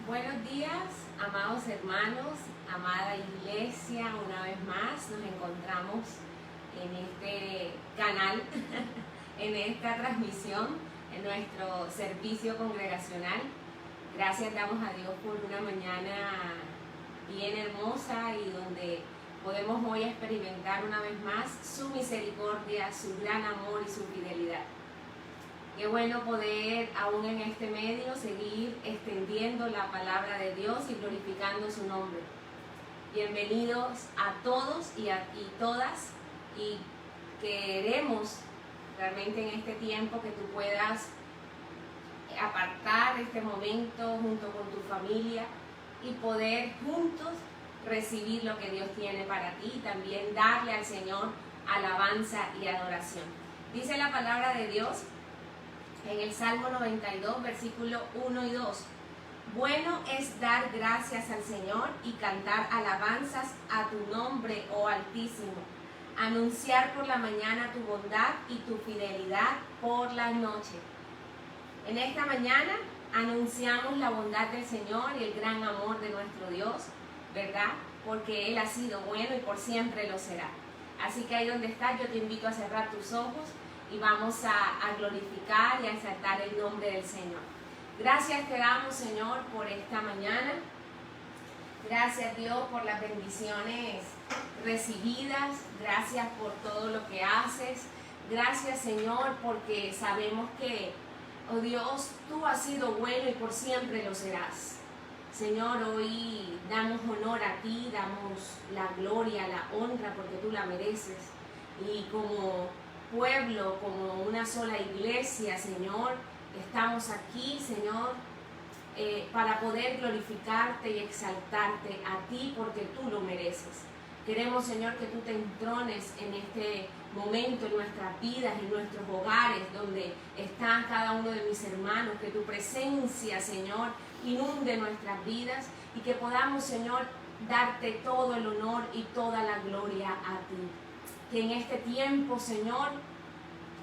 Buenos días, amados hermanos, amada iglesia. Una vez más nos encontramos en este canal, en esta transmisión, en nuestro servicio congregacional. Gracias damos a Dios por una mañana bien hermosa y donde podemos hoy experimentar una vez más su misericordia, su gran amor y su fidelidad. Qué bueno poder aún en este medio seguir extendiendo la palabra de Dios y glorificando su nombre. Bienvenidos a todos y todas, y queremos realmente en este tiempo que tú puedas apartar este momento junto con tu familia y poder juntos recibir lo que Dios tiene para ti y también darle al Señor alabanza y adoración. Dice la palabra de Dios en el Salmo 92, versículo 1 y 2. Bueno es dar gracias al Señor y cantar alabanzas a tu nombre, oh Altísimo. Anunciar por la mañana tu bondad y tu fidelidad por la noche. En esta mañana anunciamos la bondad del Señor y el gran amor de nuestro Dios, ¿verdad? Porque Él ha sido bueno y por siempre lo será. Así que ahí donde estás, yo te invito a cerrar tus ojos y vamos a glorificar y a exaltar el nombre del Señor. Gracias te damos, Señor, por esta mañana. Gracias, Dios, por las bendiciones recibidas. Gracias por todo lo que haces. Gracias, Señor, porque sabemos que, oh Dios, tú has sido bueno y por siempre lo serás. Señor, hoy damos honor a ti, damos la gloria, la honra, porque tú la mereces. Y como pueblo, como una sola iglesia, Señor, estamos aquí, Señor, para poder glorificarte y exaltarte a ti, porque tú lo mereces. Queremos, Señor, que tú te entrones en este momento en nuestras vidas, en nuestros hogares, donde están cada uno de mis hermanos, que tu presencia, Señor, inunde nuestras vidas y que podamos, Señor, darte todo el honor y toda la gloria a ti. Que en este tiempo, Señor,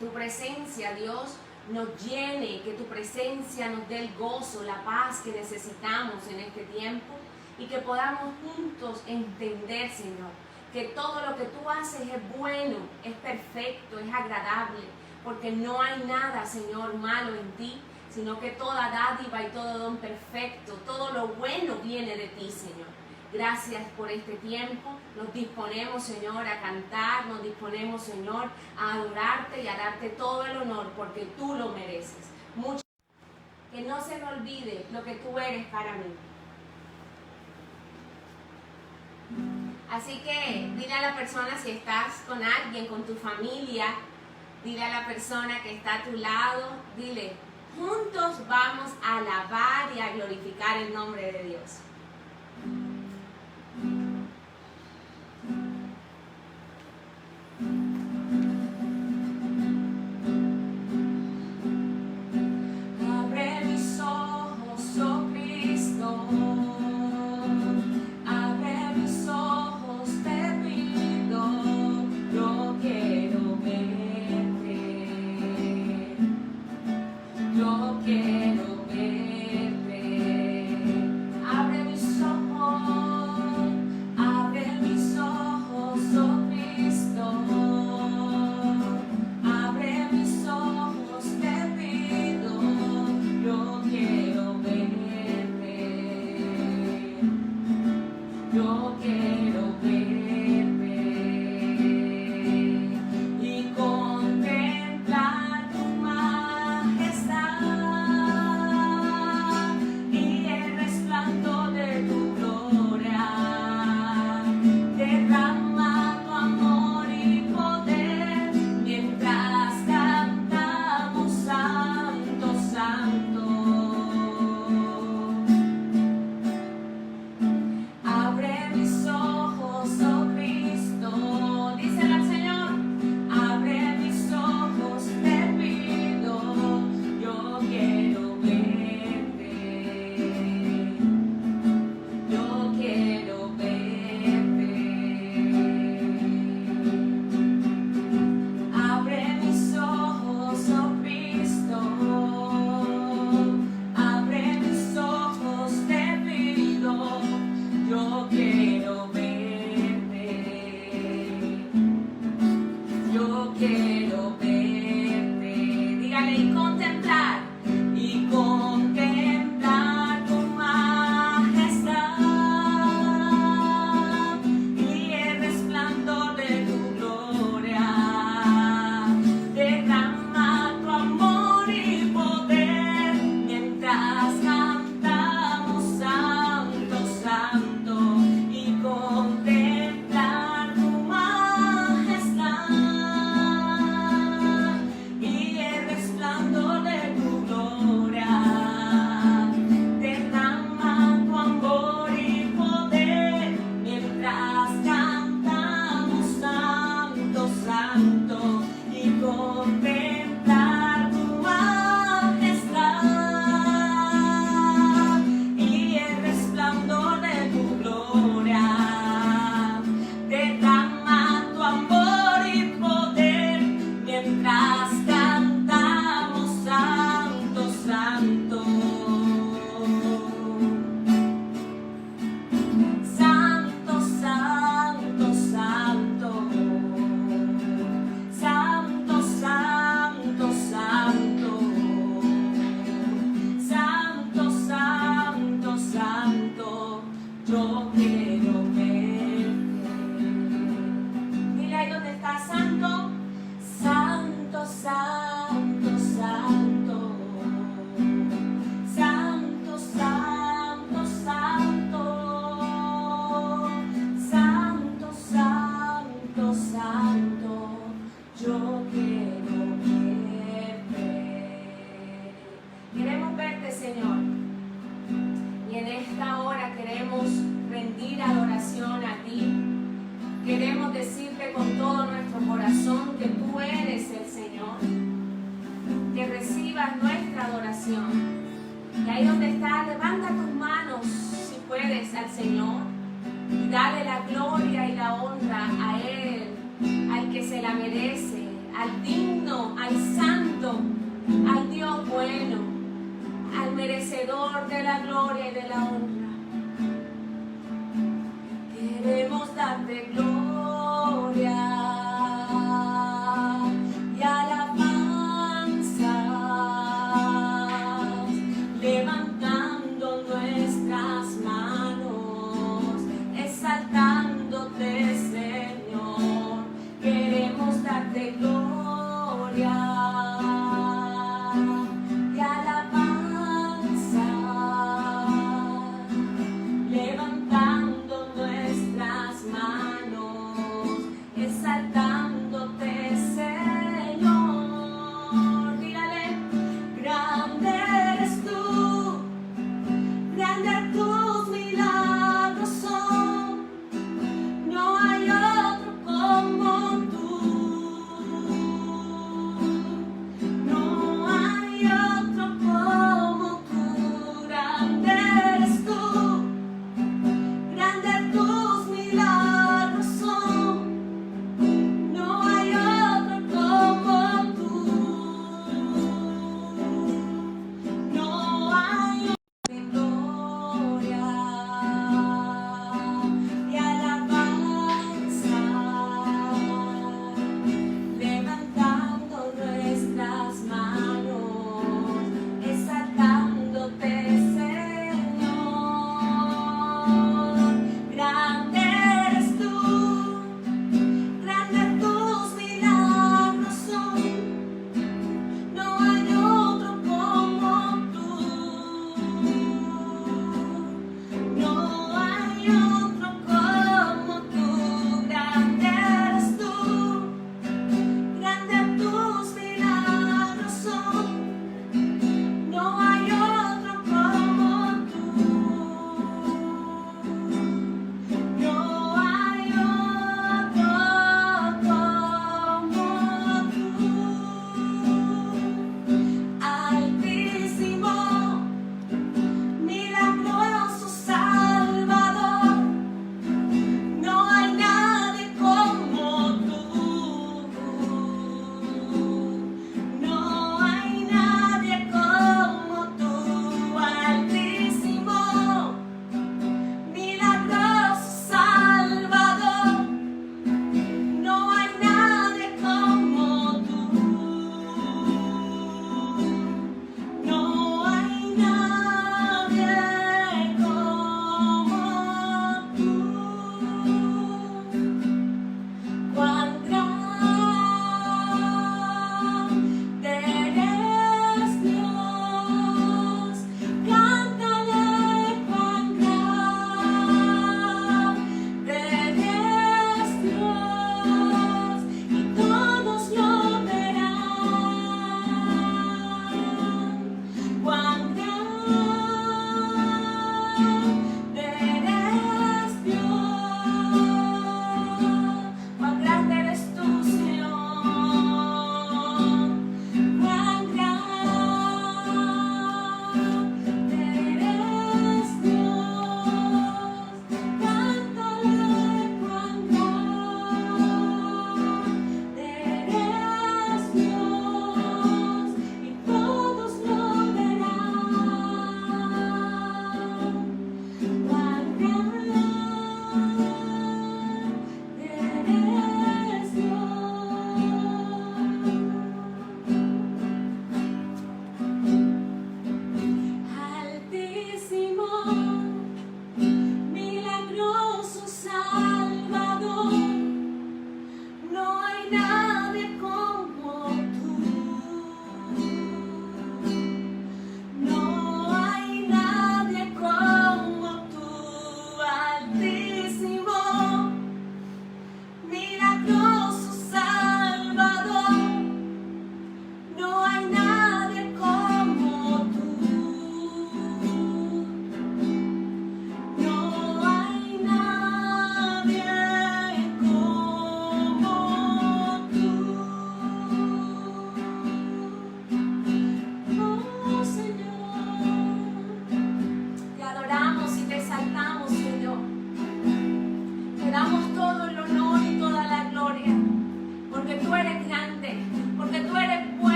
tu presencia, Dios, nos llene, que tu presencia nos dé el gozo, la paz que necesitamos en este tiempo y que podamos juntos entender, Señor, que todo lo que tú haces es bueno, es perfecto, es agradable, porque no hay nada, Señor, malo en ti, sino que toda dádiva y todo don perfecto, todo lo bueno viene de ti, Señor. Gracias por este tiempo. Nos disponemos, Señor, a cantar, nos disponemos, Señor, a adorarte y a darte todo el honor porque tú lo mereces. Mucho. Que no se me olvide lo que tú eres para mí. Así que dile a la persona, si estás con alguien, con tu familia, dile a la persona que está a tu lado, dile, juntos vamos a alabar y a glorificar el nombre de Dios. Yo quiero verte. Abre que tú eres el Señor. Que recibas nuestra adoración. Y ahí donde estás, levanta tus manos, si puedes, al Señor. Y dale la gloria y la honra a Él, al que se la merece, al digno, al santo, al Dios bueno, al merecedor de la gloria y de la honra. Queremos darte gloria y alabanza, levantando nuestras manos, exaltándote, Señor. Queremos darte gloria y alabanza, levantando nuestras manos, exaltándote, Señor. Dígale, grande eres tú,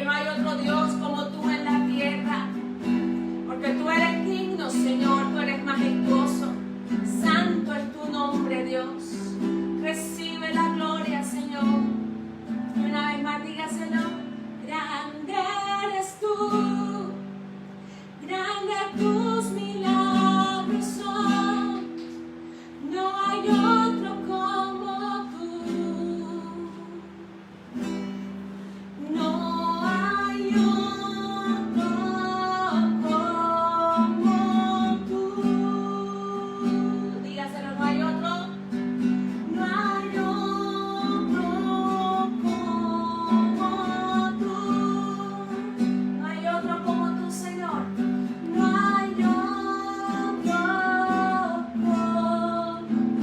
porque no hay otro Dios como tú en la tierra, porque tú eres digno, Señor, tú eres majestuoso, santo es tu nombre, Dios. Recibe la gloria, Señor. Y una vez más dígaselo: grande eres tú, grande tus milagros son, no hay otro como tú, no hay otro como tú. Dígaselo: no hay otro. No hay otro como tú, no hay otro como tú, Señor, no hay otro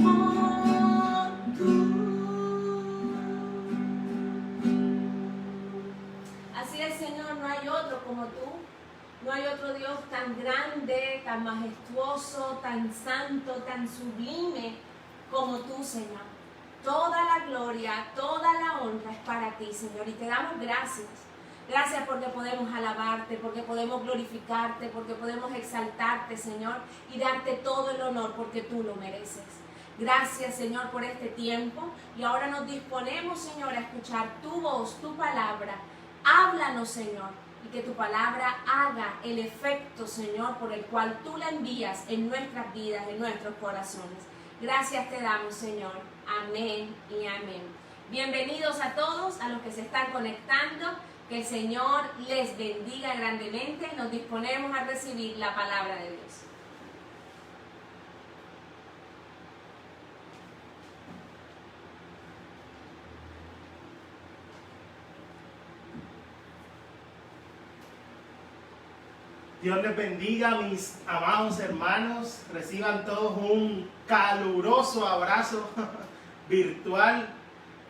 como tú. Así es, Señor, no hay otro como tú, no hay otro Dios tan grande, tan majestuoso, tan santo, tan sublime como tú, Señor. Toda la gloria, toda la honra es para ti, Señor, y te damos gracias. Gracias porque podemos alabarte, porque podemos glorificarte, porque podemos exaltarte, Señor, y darte todo el honor porque tú lo mereces. Gracias, Señor, por este tiempo, y ahora nos disponemos, Señor, a escuchar tu voz, tu palabra. Háblanos, Señor, y que tu palabra haga el efecto, Señor, por el cual tú la envías en nuestras vidas, en nuestros corazones. Gracias te damos, Señor. Amén y amén. Bienvenidos a todos, a los que se están conectando. Que el Señor les bendiga grandemente. Nos disponemos a recibir la palabra de Dios. Dios les bendiga, mis amados hermanos. Reciban todos un caluroso abrazo virtual.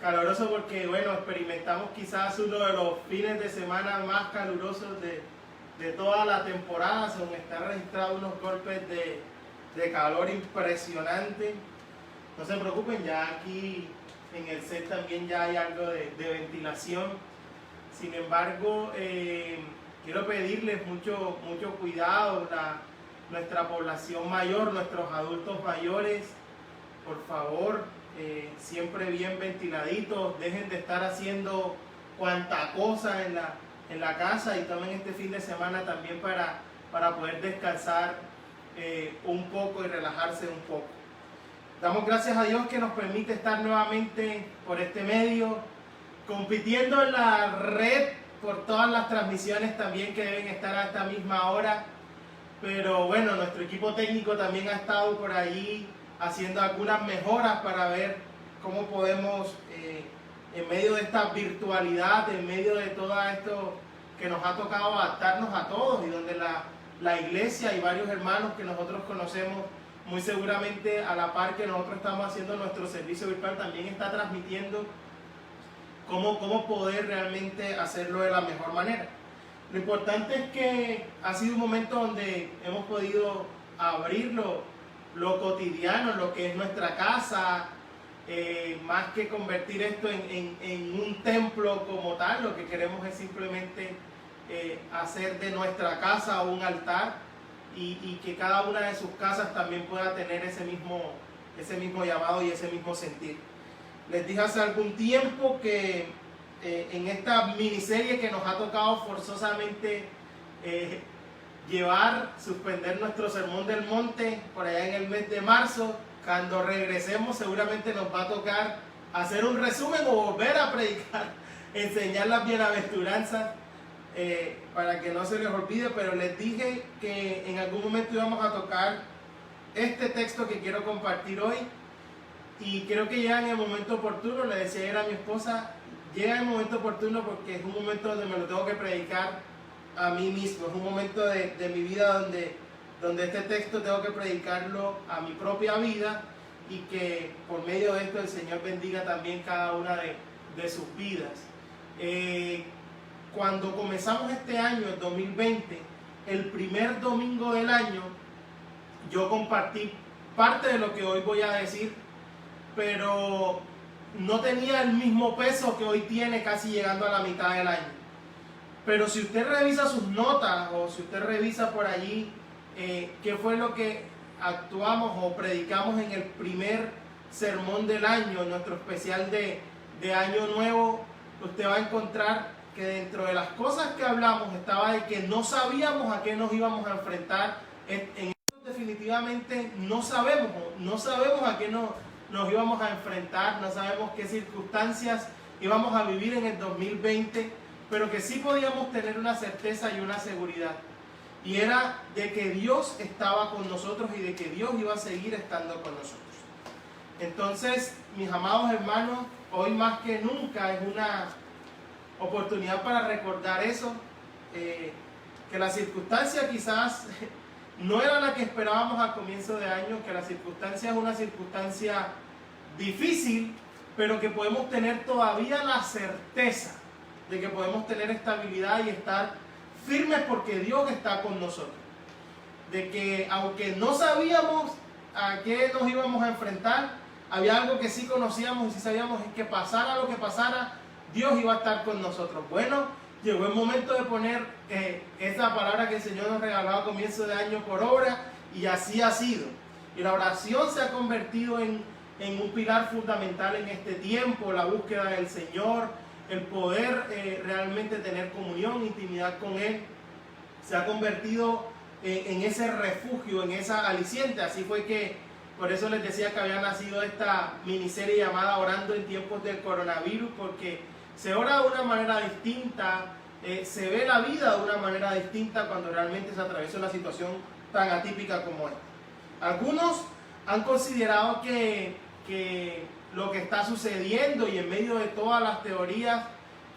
Caluroso porque, bueno, experimentamos quizás uno de los fines de semana más calurosos de toda la temporada. Son están registrados unos golpes de calor impresionantes. No se preocupen, ya aquí en el set también ya hay algo de ventilación. Sin embargo, quiero pedirles mucho cuidado, nuestra población mayor, nuestros adultos mayores, por favor, siempre bien ventiladitos, dejen de estar haciendo cuanta cosa en la casa y tomen este fin de semana también para poder descansar un poco y relajarse un poco. Damos gracias a Dios que nos permite estar nuevamente por este medio, compitiendo en la red por todas las transmisiones también que deben estar a esta misma hora. Pero bueno, nuestro equipo técnico también ha estado por allí haciendo algunas mejoras para ver cómo podemos, en medio de esta virtualidad, en medio de todo esto que nos ha tocado adaptarnos a todos, y donde la iglesia y varios hermanos que nosotros conocemos, muy seguramente a la par que nosotros estamos haciendo nuestro servicio virtual, también está transmitiendo cómo poder realmente hacerlo de la mejor manera. Lo importante es que ha sido un momento donde hemos podido abrir lo cotidiano, lo que es nuestra casa, más que convertir esto en un templo como tal. Lo que queremos es simplemente hacer de nuestra casa un altar, y que cada una de sus casas también pueda tener ese mismo llamado y ese mismo sentir. Les dije hace algún tiempo que en esta miniserie que nos ha tocado forzosamente suspender nuestro sermón del monte por allá en el mes de marzo, cuando regresemos seguramente nos va a tocar hacer un resumen o volver a predicar, enseñar las bienaventuranzas, para que no se les olvide. Pero les dije que en algún momento íbamos a tocar este texto que quiero compartir hoy, y creo que llega en el momento oportuno. Le decía ayer a mi esposa, llega en el momento oportuno porque es un momento donde me lo tengo que predicar a mí mismo. Es un momento de mi vida donde este texto tengo que predicarlo a mi propia vida, y que por medio de esto el Señor bendiga también cada una de sus vidas. Cuando comenzamos este año, el 2020, el primer domingo del año, yo compartí parte de lo que hoy voy a decir, pero no tenía el mismo peso que hoy tiene, casi llegando a la mitad del año. Pero si usted revisa sus notas o si usted revisa por allí qué fue lo que actuamos o predicamos en el primer sermón del año, nuestro especial de Año Nuevo, usted va a encontrar que dentro de las cosas que hablamos estaba de que no sabíamos a qué nos íbamos a enfrentar. En esto definitivamente no sabemos a qué nos íbamos a enfrentar, no sabemos qué circunstancias íbamos a vivir en el 2020, pero que sí podíamos tener una certeza y una seguridad. Y era de que Dios estaba con nosotros y de que Dios iba a seguir estando con nosotros. Entonces, mis amados hermanos, hoy más que nunca es una oportunidad para recordar eso, que la circunstancia quizás no era la que esperábamos al comienzo de año, que la circunstancia es una circunstancia difícil, pero que podemos tener todavía la certeza de que podemos tener estabilidad y estar firmes porque Dios está con nosotros. De que aunque no sabíamos a qué nos íbamos a enfrentar, había algo que sí conocíamos y sí sabíamos, es que pasara lo que pasara, Dios iba a estar con nosotros. Bueno, llegó el momento de poner esa palabra que el Señor nos regaló a comienzo de año por obra, y así ha sido. Y la oración se ha convertido en un pilar fundamental en este tiempo, la búsqueda del Señor, el poder realmente tener comunión, intimidad con Él, se ha convertido en ese refugio, en esa aliciente. Así fue que, por eso les decía que había nacido esta miniserie llamada Orando en tiempos del coronavirus, porque se ora de una manera distinta, se ve la vida de una manera distinta cuando realmente se atraviesa una situación tan atípica como esta. Algunos han considerado que lo que está sucediendo, y en medio de todas las teorías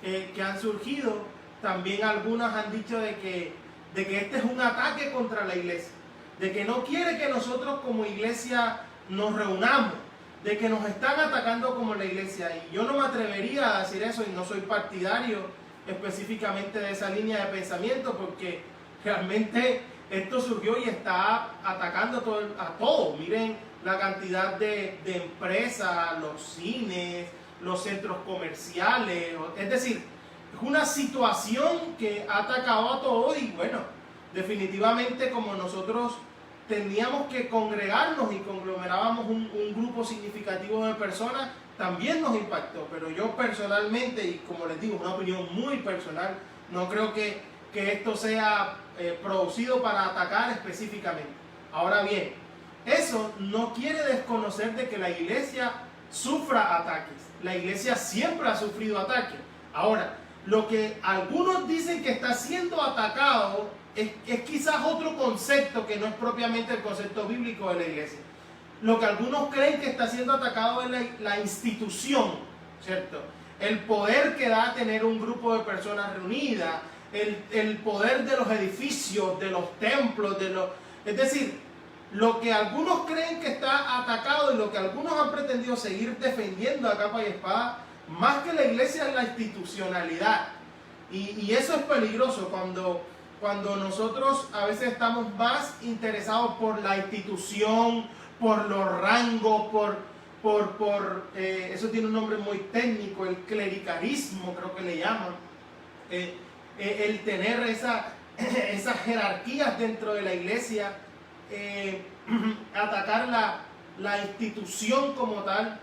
que han surgido, también algunos han dicho de que este es un ataque contra la iglesia, de que no quiere que nosotros como iglesia nos reunamos, de que nos están atacando como la iglesia. Y yo no me atrevería a decir eso, y no soy partidario específicamente de esa línea de pensamiento, porque realmente esto surgió y está atacando a todo. Miren la cantidad de empresas, los cines, los centros comerciales, es decir, es una situación que ha atacado a todo. Y bueno, definitivamente, como nosotros teníamos que congregarnos y conglomerábamos un grupo significativo de personas, también nos impactó. Pero yo personalmente, y como les digo, una opinión muy personal, no creo que esto sea producido para atacar específicamente. Ahora bien, eso no quiere desconocer de que la iglesia sufra ataques. La iglesia siempre ha sufrido ataques. Ahora, lo que algunos dicen que está siendo atacado es quizás otro concepto que no es propiamente el concepto bíblico de la iglesia. Lo que algunos creen que está siendo atacado es la institución, ¿cierto? El poder que da tener un grupo de personas reunidas, el poder de los edificios, de los templos, es decir, lo que algunos creen que está atacado y lo que algunos han pretendido seguir defendiendo a capa y espada, más que la iglesia, es la institucionalidad. Y eso es peligroso cuando nosotros a veces estamos más interesados por la institución, por los rangos, eso tiene un nombre muy técnico, el clericalismo creo que le llaman, el tener esas jerarquías dentro de la iglesia, atacar la institución como tal.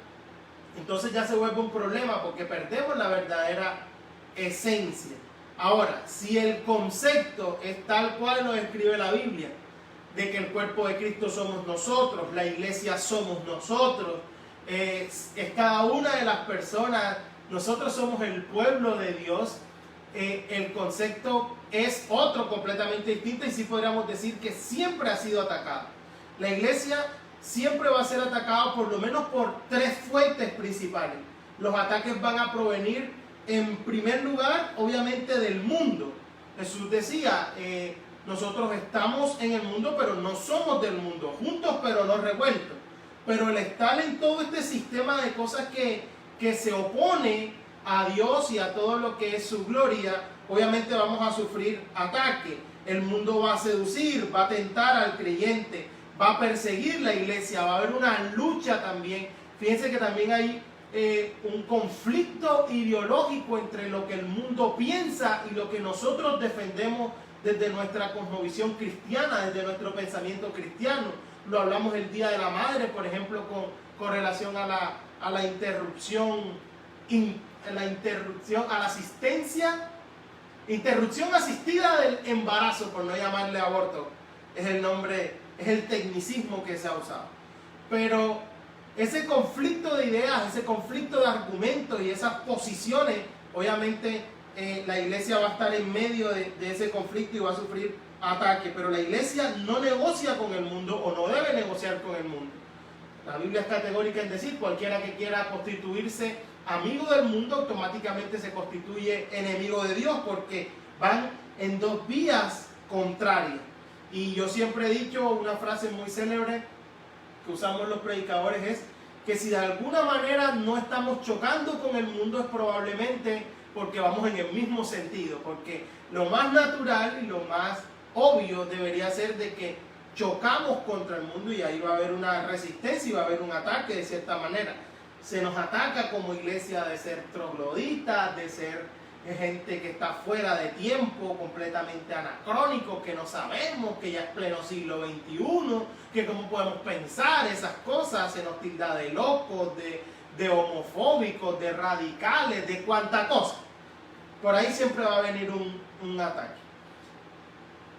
Entonces ya se vuelve un problema porque perdemos la verdadera esencia. Ahora, si el concepto es tal cual nos escribe la Biblia, de que el cuerpo de Cristo somos nosotros, la iglesia somos nosotros, es cada una de las personas, nosotros somos el pueblo de Dios, el concepto es otro completamente distinto, y sí podríamos decir que siempre ha sido atacado. La iglesia siempre va a ser atacada por lo menos por tres fuentes principales. Los ataques van a provenir en primer lugar, obviamente, del mundo. Jesús decía, nosotros estamos en el mundo, pero no somos del mundo, juntos pero no revueltos. Pero el estar en todo este sistema de cosas que se opone a Dios y a todo lo que es su gloria, obviamente vamos a sufrir ataque. El mundo va a seducir, va a tentar al creyente, va a perseguir la iglesia, va a haber una lucha también. Fíjense que también hay un conflicto ideológico entre lo que el mundo piensa y lo que nosotros defendemos desde nuestra cosmovisión cristiana, desde nuestro pensamiento cristiano. Lo hablamos el Día de la Madre, por ejemplo, con relación a la interrupción, a la asistencia, interrupción asistida del embarazo, por no llamarle aborto, es el nombre, es el tecnicismo que se ha usado. Pero ese conflicto de ideas, ese conflicto de argumentos y esas posiciones, obviamente la iglesia va a estar en medio de ese conflicto y va a sufrir ataque, pero la iglesia no negocia con el mundo o no debe negociar con el mundo. La Biblia es categórica en decir, cualquiera que quiera constituirse amigo del mundo automáticamente se constituye enemigo de Dios, porque van en dos vías contrarias. Y yo siempre he dicho una frase muy célebre que usamos los predicadores, es que si de alguna manera no estamos chocando con el mundo es probablemente porque vamos en el mismo sentido, porque lo más natural y lo más obvio debería ser de que chocamos contra el mundo y ahí va a haber una resistencia y va a haber un ataque de cierta manera. Se nos ataca como iglesia de ser trogloditas, de ser gente que está fuera de tiempo, completamente anacrónico, que no sabemos, que ya es pleno siglo XXI, que cómo podemos pensar esas cosas, se nos tilda de locos, de homofóbicos, de radicales, de cuánta cosa. Por ahí siempre va a venir un ataque.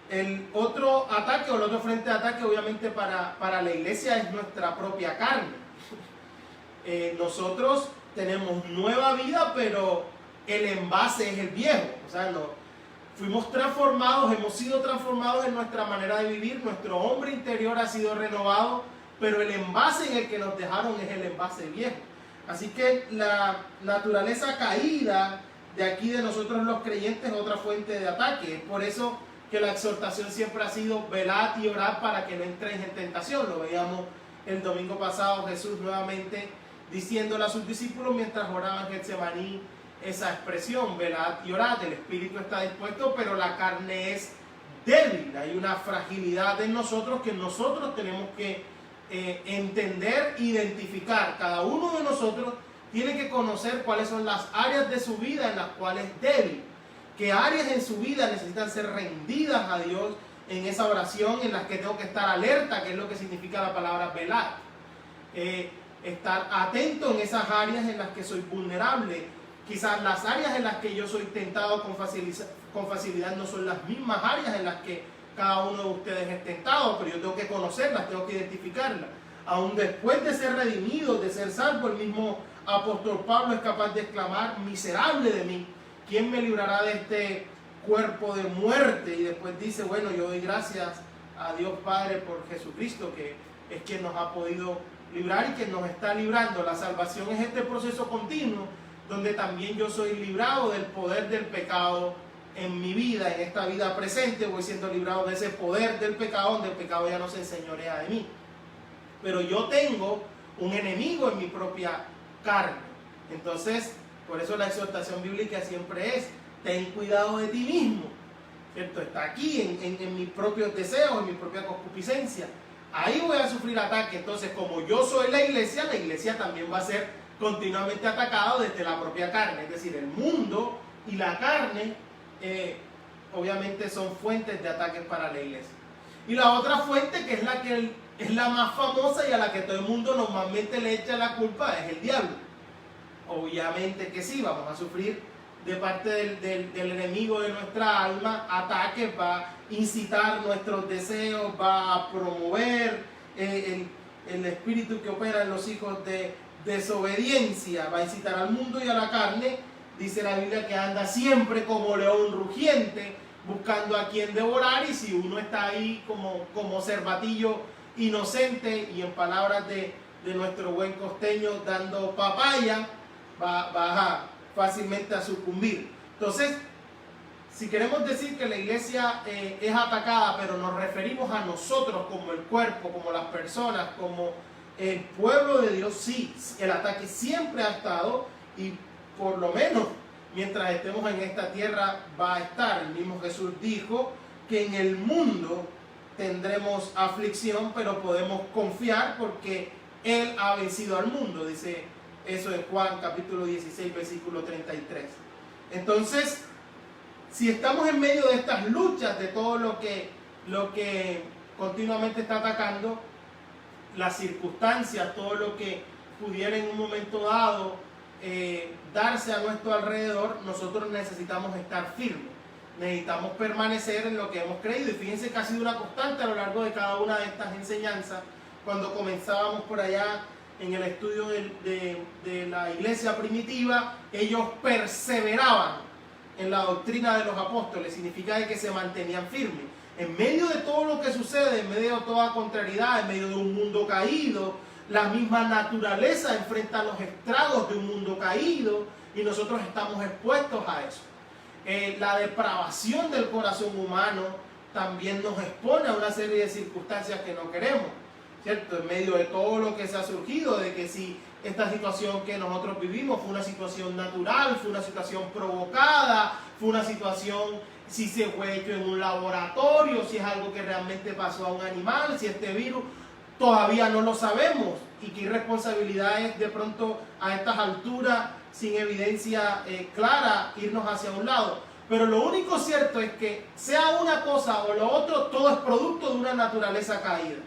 El otro ataque o el otro frente de ataque obviamente para la iglesia es nuestra propia carne. Nosotros tenemos nueva vida, pero el envase es el viejo. O sea, fuimos transformados, hemos sido transformados en nuestra manera de vivir, nuestro hombre interior ha sido renovado, pero el envase en el que nos dejaron es el envase viejo. Así que la naturaleza caída de aquí de nosotros los creyentes es otra fuente de ataque. Es por eso que la exhortación siempre ha sido velad y orad para que no entréis en tentación. Lo veíamos el domingo pasado, Jesús nuevamente diciéndole a sus discípulos mientras oraban en Getsemaní esa expresión, velad y orad. El espíritu está dispuesto, pero la carne es débil. Hay una fragilidad en nosotros que nosotros tenemos que entender, identificar. Cada uno de nosotros tiene que conocer cuáles son las áreas de su vida en las cuales es débil. Qué áreas en su vida necesitan ser rendidas a Dios en esa oración, en las que tengo que estar alerta, que es lo que significa la palabra velar. Estar atento en esas áreas en las que soy vulnerable. Quizás las áreas en las que yo soy tentado con facilidad no son las mismas áreas en las que cada uno de ustedes es tentado, pero yo tengo que conocerlas, tengo que identificarlas. Aún después de ser redimido, de ser salvo, el mismo apóstol Pablo es capaz de exclamar, miserable de mí, ¿quién me librará de este cuerpo de muerte? Y después dice, bueno, yo doy gracias a Dios Padre por Jesucristo, que es quien nos ha podido librar y quien nos está librando. La salvación es este proceso continuo, donde también yo soy librado del poder del pecado en mi vida, en esta vida presente, voy siendo librado de ese poder del pecado, donde el pecado ya no se enseñorea de mí. Pero yo tengo un enemigo en mi propia carne. Entonces, por eso la exhortación bíblica siempre es, ten cuidado de ti mismo, ¿cierto? Está aquí en mis propios deseos, en mi propia concupiscencia. Ahí voy a sufrir ataque. Entonces, como yo soy la iglesia también va a ser continuamente atacado desde la propia carne. Es decir, el mundo y la carne obviamente son fuentes de ataques para la iglesia. Y la otra fuente, que es la más famosa y a la que todo el mundo normalmente le echa la culpa, es el diablo. Obviamente que sí, vamos a sufrir de parte del enemigo de nuestra alma ataques, va a incitar nuestros deseos, va a promover el espíritu que opera en los hijos de desobediencia, va a incitar al mundo y a la carne. Dice la Biblia que anda siempre como león rugiente, buscando a quien devorar, y si uno está ahí como cervatillo inocente, y en palabras de nuestro buen costeño, dando papaya, va fácilmente a sucumbir. Entonces, si queremos decir que la iglesia es atacada, pero nos referimos a nosotros como el cuerpo, como las personas, como el pueblo de Dios, sí, el ataque siempre ha estado, y por lo menos mientras estemos en esta tierra va a estar. El mismo Jesús dijo que en el mundo tendremos aflicción, pero podemos confiar porque Él ha vencido al mundo. Dice eso en Juan capítulo 16, versículo 33. Entonces, si estamos en medio de estas luchas, de todo lo que continuamente está atacando, las circunstancias, todo lo que pudiera en un momento dado darse a nuestro alrededor, nosotros necesitamos estar firmes, necesitamos permanecer en lo que hemos creído. Y fíjense que ha sido una constante a lo largo de cada una de estas enseñanzas. Cuando comenzábamos por allá en el estudio de la iglesia primitiva, ellos perseveraban en la doctrina de los apóstoles, significa de que se mantenían firmes. En medio de todo lo que sucede, en medio de toda contrariedad, en medio de un mundo caído, la misma naturaleza enfrenta los estragos de un mundo caído y nosotros estamos expuestos a eso. La depravación del corazón humano también nos expone a una serie de circunstancias que no queremos, ¿cierto? En medio de todo lo que se ha surgido, de que si esta situación que nosotros vivimos fue una situación natural, fue una situación provocada, fue una situación, si se fue hecho en un laboratorio, si es algo que realmente pasó a un animal, si este virus, todavía no lo sabemos. Y qué irresponsabilidad es de pronto a estas alturas, sin evidencia clara, irnos hacia un lado. Pero lo único cierto es que sea una cosa o lo otro, todo es producto de una naturaleza caída.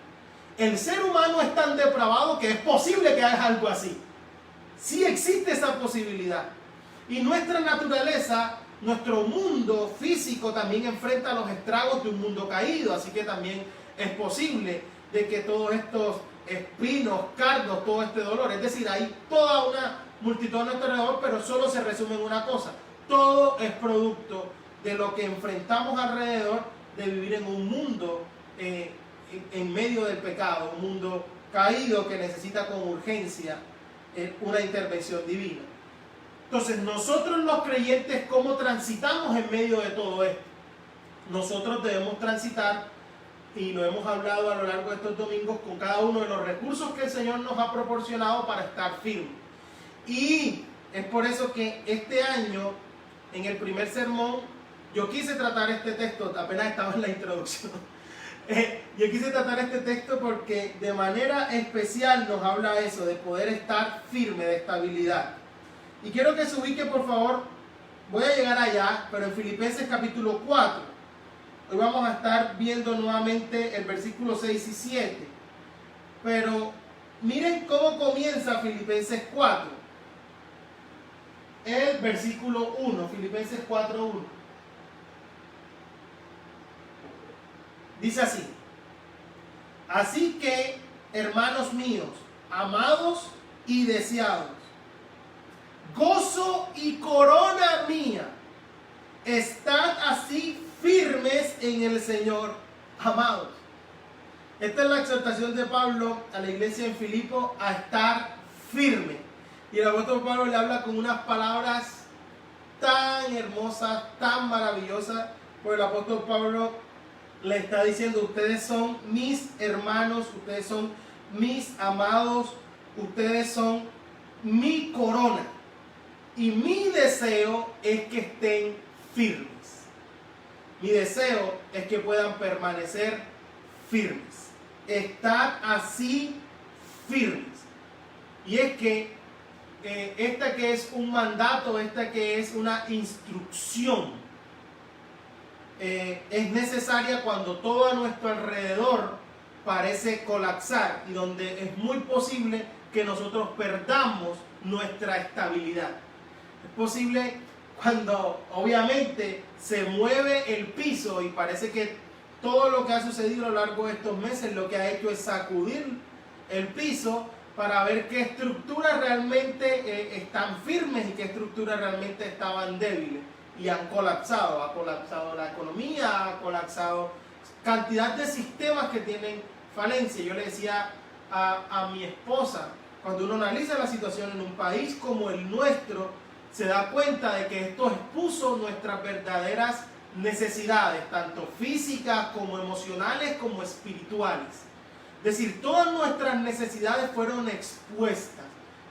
El ser humano es tan depravado que es posible que haga algo así. Sí existe esa posibilidad. Y nuestra naturaleza, nuestro mundo físico también enfrenta los estragos de un mundo caído. Así que también es posible de que todos estos espinos, cardos, todo este dolor, es decir, hay toda una multitud a nuestro alrededor, pero solo se resume en una cosa: todo es producto de lo que enfrentamos alrededor de vivir en un mundo en medio del pecado, un mundo caído que necesita con urgencia una intervención divina. Entonces, nosotros los creyentes, ¿cómo transitamos en medio de todo esto? Nosotros debemos transitar, y lo hemos hablado a lo largo de estos domingos, con cada uno de los recursos que el Señor nos ha proporcionado para estar firmes. Y es por eso que este año, en el primer sermón, yo quise tratar este texto, apenas estaba en la introducción. Yo quise tratar este texto porque de manera especial nos habla eso, de poder estar firme, de estabilidad. Y quiero que se ubique, por favor, voy a llegar allá, pero en Filipenses capítulo 4. Hoy vamos a estar viendo nuevamente el versículo 6 y 7. Pero miren cómo comienza Filipenses 4. El versículo 1, Filipenses 4:1. Dice así: así que, hermanos míos, amados y deseados, gozo y corona mía, estad así firmes en el Señor, amados. Esta es la exhortación de Pablo a la iglesia en Filipo, a estar firme. Y el apóstol Pablo le habla con unas palabras tan hermosas, tan maravillosas, porque el apóstol Pablo le está diciendo: ustedes son mis hermanos, ustedes son mis amados, ustedes son mi corona. Y mi deseo es que estén firmes. Mi deseo es que puedan permanecer firmes. Estar así firmes. Y es que esta que es un mandato, esta que es una instrucción, es necesaria cuando todo a nuestro alrededor parece colapsar y donde es muy posible que nosotros perdamos nuestra estabilidad. Es posible cuando obviamente se mueve el piso y parece que todo lo que ha sucedido a lo largo de estos meses lo que ha hecho es sacudir el piso para ver qué estructuras realmente están firmes y qué estructuras realmente estaban débiles y han colapsado. Ha colapsado la economía, ha colapsado cantidad de sistemas que tienen falencia. Yo le decía a mi esposa, cuando uno analiza la situación en un país como el nuestro, se da cuenta de que esto expuso nuestras verdaderas necesidades, tanto físicas como emocionales como espirituales. Es decir, todas nuestras necesidades fueron expuestas.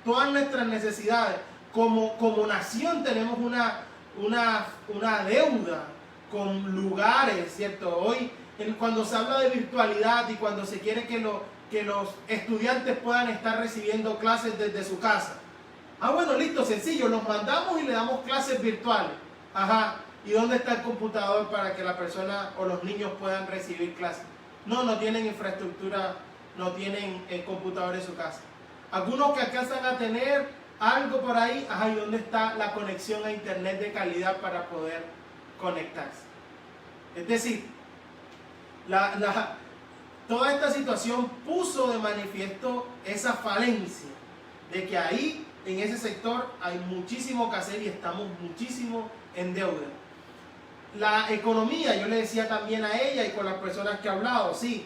Todas nuestras necesidades, como nación tenemos una deuda con lugares, ¿cierto? Hoy, cuando se habla de virtualidad y cuando se quiere que los estudiantes puedan estar recibiendo clases desde su casa, Ah, bueno, listo, sencillo, los mandamos y le damos clases virtuales. Ajá, ¿y dónde está el computador para que la persona o los niños puedan recibir clases? No, no tienen infraestructura, no tienen computador en su casa. Algunos que alcanzan a tener algo por ahí, ajá, ¿y dónde está la conexión a internet de calidad para poder conectarse? Es decir, toda esta situación puso de manifiesto esa falencia de que ahí, en ese sector, hay muchísimo que hacer y estamos muchísimo en deuda. La economía, yo le decía también a ella y con las personas que he hablado, sí,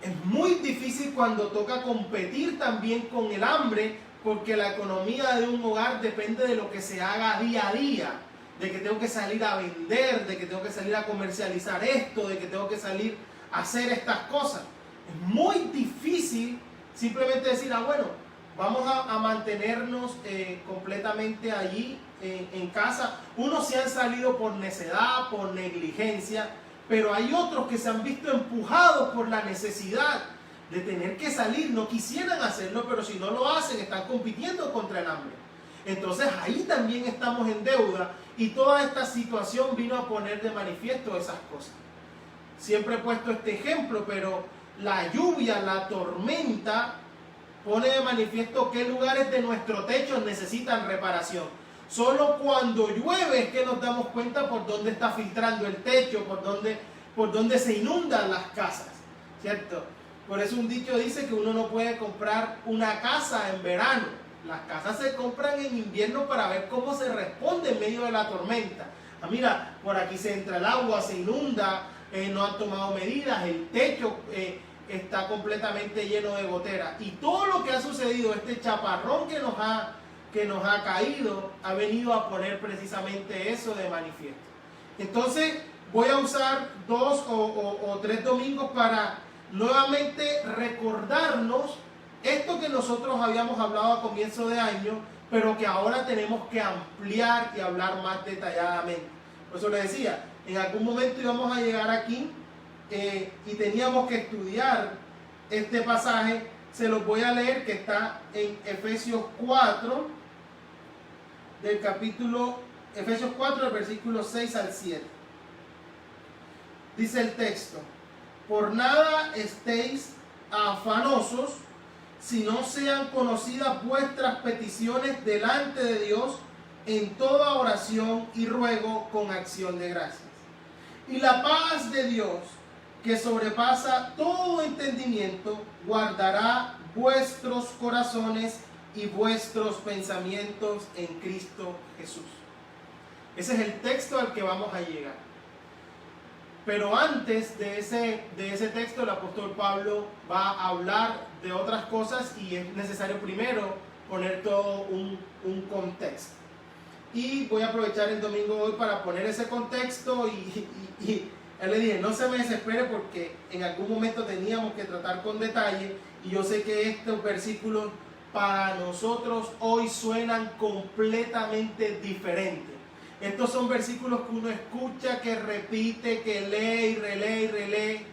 es muy difícil cuando toca competir también con el hambre, porque la economía de un hogar depende de lo que se haga día a día, de que tengo que salir a vender, de que tengo que salir a comercializar esto, de que tengo que salir a hacer estas cosas. Es muy difícil simplemente decir, ah, bueno, vamos a mantenernos completamente allí en casa. Unos se han salido por necedad, por negligencia, pero hay otros que se han visto empujados por la necesidad de tener que salir. No quisieran hacerlo, pero si no lo hacen, están compitiendo contra el hambre. Entonces ahí también estamos en deuda y toda esta situación vino a poner de manifiesto esas cosas. Siempre he puesto este ejemplo, pero la lluvia, la tormenta, pone de manifiesto qué lugares de nuestro techo necesitan reparación. Solo cuando llueve es que nos damos cuenta por dónde está filtrando el techo, por dónde se inundan las casas, ¿cierto? Por eso un dicho dice que uno no puede comprar una casa en verano. Las casas se compran en invierno para ver cómo se responde en medio de la tormenta. Ah, mira, por aquí se entra el agua, se inunda, no han tomado medidas, el techo está completamente lleno de goteras. Y todo lo que ha sucedido, este chaparrón que nos ha caído, ha venido a poner precisamente eso de manifiesto. Entonces voy a usar 2 o 3 domingos para nuevamente recordarnos esto que nosotros habíamos hablado a comienzo de año, pero que ahora tenemos que ampliar y hablar más detalladamente. Por eso le decía, en algún momento íbamos a llegar aquí y teníamos que estudiar este pasaje. Se los voy a leer, que está en Efesios 4, del versículo 6 al 7. Dice el texto: por nada estéis afanosos, si no sean conocidas vuestras peticiones delante de Dios en toda oración y ruego con acción de gracias. Y la paz de Dios, que sobrepasa todo entendimiento, guardará vuestros corazones y vuestros pensamientos en Cristo Jesús. Ese es el texto al que vamos a llegar. Pero antes de ese texto, el apóstol Pablo va a hablar de otras cosas y es necesario primero poner todo un contexto. Y voy a aprovechar el domingo de hoy para poner ese contexto y él le dije, no se me desespere porque en algún momento teníamos que tratar con detalle y yo sé que estos versículos para nosotros hoy suenan completamente diferentes. Estos son versículos que uno escucha, que repite, que lee y relee y relee,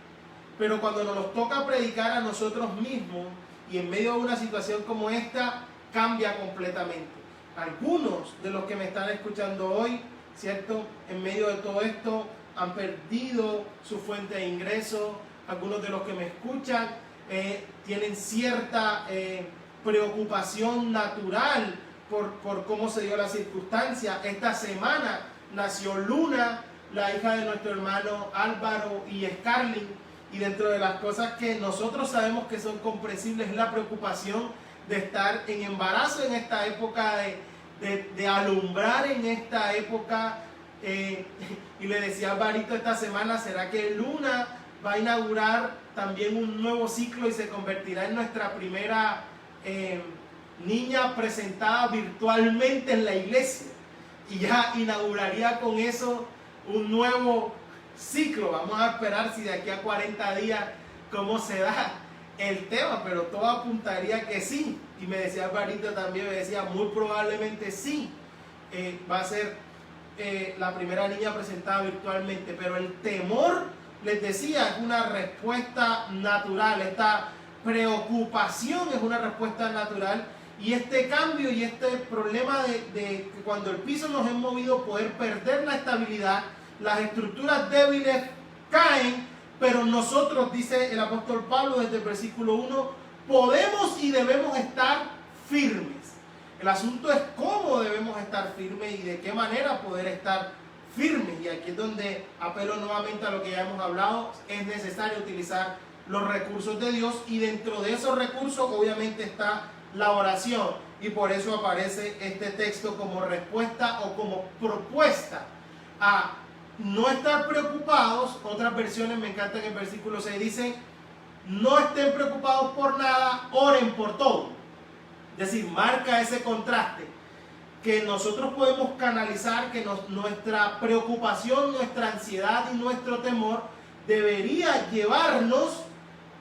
pero cuando nos los toca predicar a nosotros mismos y en medio de una situación como esta, cambia completamente. Algunos de los que me están escuchando hoy, ¿cierto? En medio de todo esto han perdido su fuente de ingreso. Algunos de los que me escuchan tienen cierta preocupación natural por cómo se dio la circunstancia. Esta semana nació Luna, la hija de nuestro hermano Álvaro y Scarlett, y dentro de las cosas que nosotros sabemos que son comprensibles es la preocupación de estar en embarazo en esta época, de alumbrar en esta época. Y le decía a Alvarito esta semana, ¿será que Luna va a inaugurar también un nuevo ciclo y se convertirá en nuestra primera niña presentada virtualmente en la iglesia? Y ya inauguraría con eso un nuevo ciclo. Vamos a esperar si de aquí a 40 días cómo se da el tema, pero todo apuntaría que sí. Y me decía Alvarito también, me decía, muy probablemente sí, va a ser la primera niña presentada virtualmente, pero el temor, les decía, es una respuesta natural. Esta preocupación es una respuesta natural Y este cambio y este problema de que cuando el piso nos hemos movido, poder perder la estabilidad, las estructuras débiles caen, pero nosotros, dice el apóstol Pablo desde el versículo 1, podemos y debemos estar firmes. El asunto es cómo debemos estar firmes y de qué manera poder estar firmes. Y aquí es donde apelo nuevamente a lo que ya hemos hablado. Es necesario utilizar los recursos de Dios, y dentro de esos recursos obviamente está la oración, y por eso aparece este texto como respuesta o como propuesta a no estar preocupados. Otras versiones, me encanta, en el versículo 6 dicen: no estén preocupados por nada, oren por todo. Es decir, marca ese contraste que nosotros podemos canalizar, que nuestra preocupación, nuestra ansiedad y nuestro temor debería llevarnos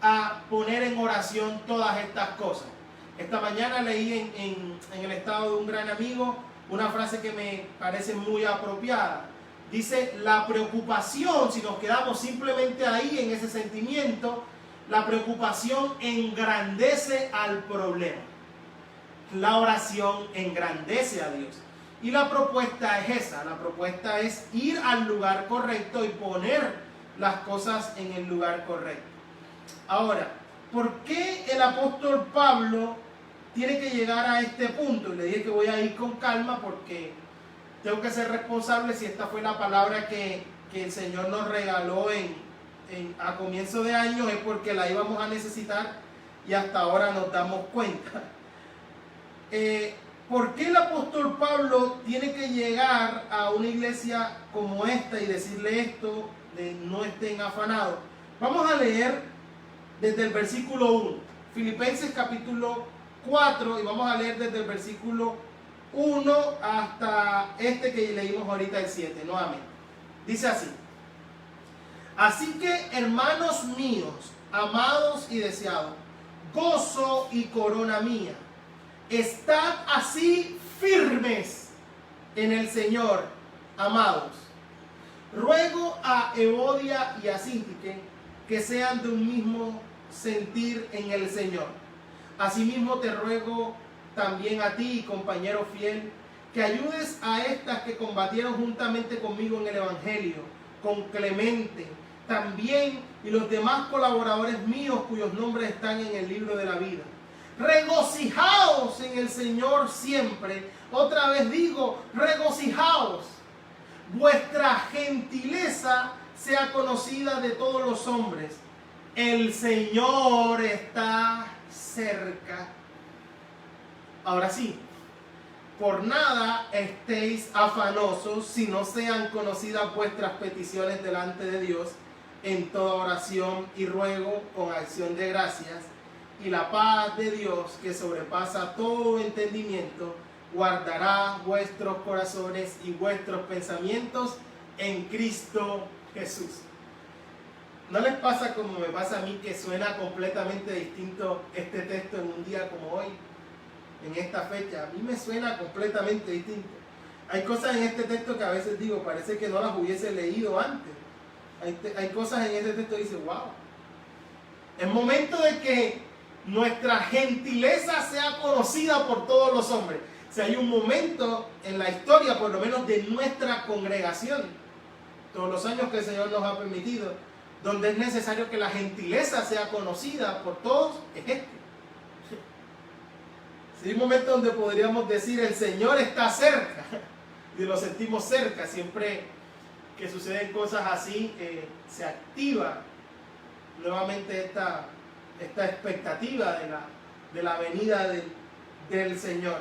a poner en oración todas estas cosas. Esta mañana leí en el estado de un gran amigo una frase que me parece muy apropiada. Dice: la preocupación, si nos quedamos simplemente ahí en ese sentimiento, la preocupación engrandece al problema. La oración engrandece a Dios. Y la propuesta es esa, la propuesta es ir al lugar correcto y poner las cosas en el lugar correcto. Ahora, ¿por qué el apóstol Pablo tiene que llegar a este punto? Le dije que voy a ir con calma porque tengo que ser responsable si esta fue la palabra que el Señor nos regaló a comienzo de año, es porque la íbamos a necesitar y hasta ahora nos damos cuenta. ¿Por qué el apóstol Pablo tiene que llegar a una iglesia como esta y decirle esto de no estén afanados? Vamos a leer desde el versículo 1, Filipenses capítulo 4, y vamos a leer desde el versículo 1 hasta este que leímos ahorita, el 7, nuevamente. Dice así: así que, hermanos míos, amados y deseados, gozo y corona mía, estad así firmes en el Señor, amados. Ruego a Evodia y a Síntique que sean de un mismo sentir en el Señor. Asimismo te ruego también a ti, compañero fiel, que ayudes a estas que combatieron juntamente conmigo en el Evangelio, con Clemente también, y los demás colaboradores míos cuyos nombres están en el libro de la vida. Regocijaos en el Señor siempre. Otra vez digo, regocijaos. Vuestra gentileza sea conocida de todos los hombres. El Señor está cerca. Ahora sí, por nada estéis afanosos, si no sean conocidas vuestras peticiones delante de Dios en toda oración y ruego con acción de gracias, y la paz de Dios, que sobrepasa todo entendimiento, guardará vuestros corazones y vuestros pensamientos en Cristo Jesús. ¿No les pasa como me pasa a mí, que suena completamente distinto este texto en un día como hoy, en esta fecha? A mí me suena completamente distinto. Hay cosas en este texto que a veces digo, parece que no las hubiese leído antes. Hay cosas en este texto que dice, wow. Es momento de que nuestra gentileza sea conocida por todos los hombres. Si hay un momento en la historia, por lo menos de nuestra congregación, todos los años que el Señor nos ha permitido, donde es necesario que la gentileza sea conocida por todos, es este. Si hay un momento donde podríamos decir, el Señor está cerca, y lo sentimos cerca, siempre que suceden cosas así, se activa nuevamente esta expectativa de la venida del Señor.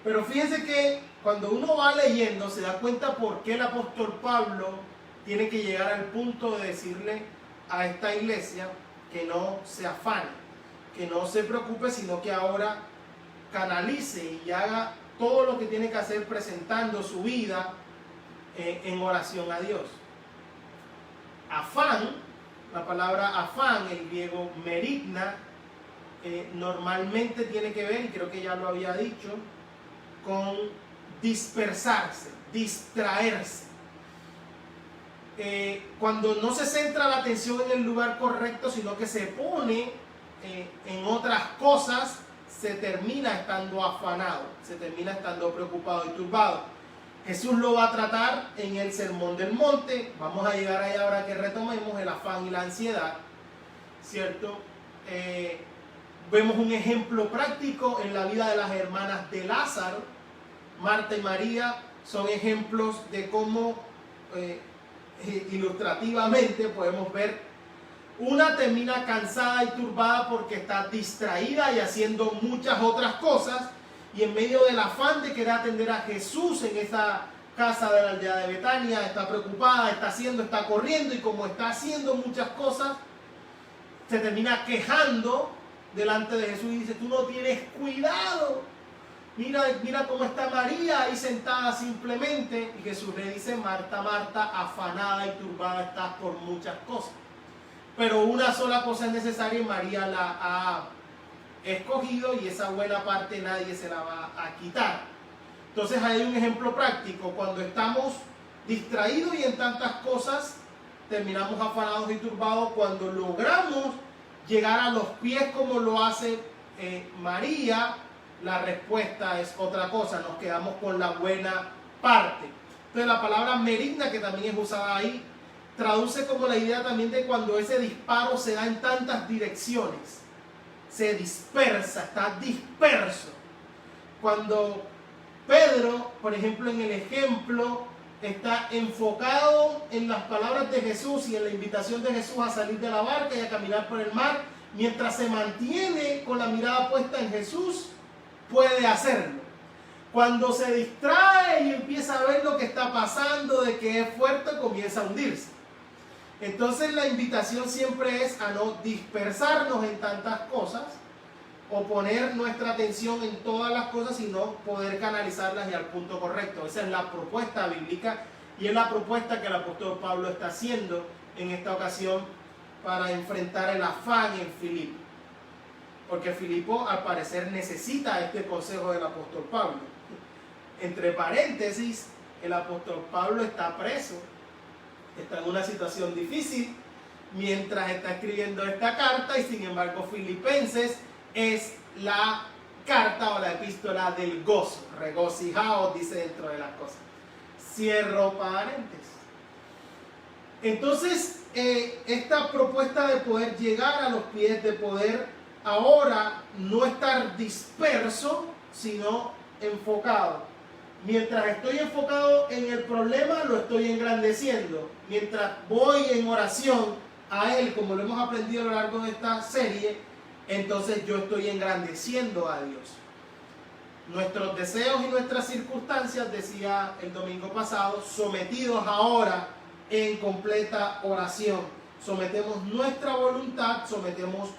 Pero fíjense que cuando uno va leyendo se da cuenta por qué el apóstol Pablo tiene que llegar al punto de decirle a esta iglesia que no se afane, que no se preocupe, sino que ahora canalice y haga todo lo que tiene que hacer presentando su vida en oración a Dios. Afán, la palabra afán, el griego merigna, normalmente tiene que ver, y creo que ya lo había dicho, con dispersarse, distraerse. Cuando no se centra la atención en el lugar correcto, sino que se pone en otras cosas, se termina estando afanado, se termina estando preocupado y turbado. Jesús lo va a tratar en el Sermón del Monte. Vamos a llegar ahí ahora que retomemos el afán y la ansiedad, ¿cierto? Vemos un ejemplo práctico en la vida de las hermanas de Lázaro. Marta y María son ejemplos de cómo ilustrativamente podemos ver. Una termina cansada y turbada porque está distraída y haciendo muchas otras cosas, y en medio del afán de querer atender a Jesús en esa casa de la aldea de Betania, está preocupada, está corriendo, y como está haciendo muchas cosas, se termina quejando delante de Jesús y dice: tú no tienes cuidado, mira cómo está María ahí sentada simplemente. Y Jesús le dice: Marta, Marta, afanada y turbada estás por muchas cosas, pero una sola cosa es necesaria y María la ha escogido, y esa buena parte nadie se la va a quitar. Entonces hay un ejemplo práctico. Cuando estamos distraídos y en tantas cosas, terminamos afanados y turbados. Cuando logramos llegar a los pies como lo hace María, la respuesta es otra cosa, nos quedamos con la buena parte. Entonces la palabra merigna, que también es usada ahí, traduce como la idea también de cuando ese disparo se da en tantas direcciones, se dispersa, está disperso. Cuando Pedro, por ejemplo, en el ejemplo, está enfocado en las palabras de Jesús y en la invitación de Jesús a salir de la barca y a caminar por el mar, mientras se mantiene con la mirada puesta en Jesús, puede hacerlo. Cuando se distrae y empieza a ver lo que está pasando, de que es fuerte, comienza a hundirse. Entonces la invitación siempre es a no dispersarnos en tantas cosas o poner nuestra atención en todas las cosas, sino poder canalizarlas y al punto correcto. Esa es la propuesta bíblica, y es la propuesta que el apóstol Pablo está haciendo en esta ocasión para enfrentar el afán en Filipo. Porque Filipo al parecer necesita este consejo del apóstol Pablo. Entre paréntesis, el apóstol Pablo está preso, está en una situación difícil mientras está escribiendo esta carta, y sin embargo Filipenses es la carta o la epístola del gozo. Regocijaos, dice dentro de las cosas. Cierro paréntesis. Entonces esta propuesta de poder llegar a los pies, de poder ahora no estar disperso, sino enfocado. Mientras estoy enfocado en el problema, lo estoy engrandeciendo. Mientras voy en oración a Él, como lo hemos aprendido a lo largo de esta serie, entonces yo estoy engrandeciendo a Dios. Nuestros deseos y nuestras circunstancias, decía el domingo pasado, sometidos ahora en completa oración. Sometemos nuestra voluntad, sometemos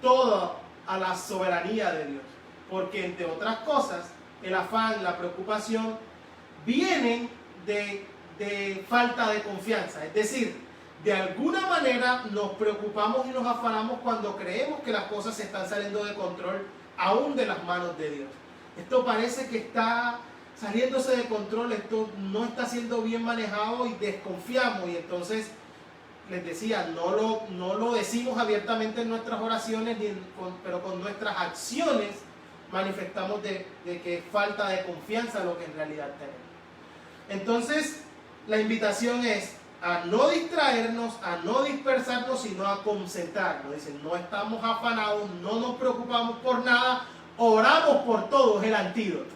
todo a la soberanía de Dios. Porque entre otras cosas, el afán, la preocupación, vienen de falta de confianza. Es decir, de alguna manera nos preocupamos y nos afanamos cuando creemos que las cosas se están saliendo de control, aún de las manos de Dios. Esto parece que está saliéndose de control, esto no está siendo bien manejado, y desconfiamos. Y entonces, les decía, no lo decimos abiertamente en nuestras oraciones, pero con nuestras acciones manifestamos de que es falta de confianza lo que en realidad tenemos. Entonces, la invitación es a no distraernos, a no dispersarnos, sino a concentrarnos. Dicen, no estamos afanados, no nos preocupamos por nada, oramos por todo, es el antídoto.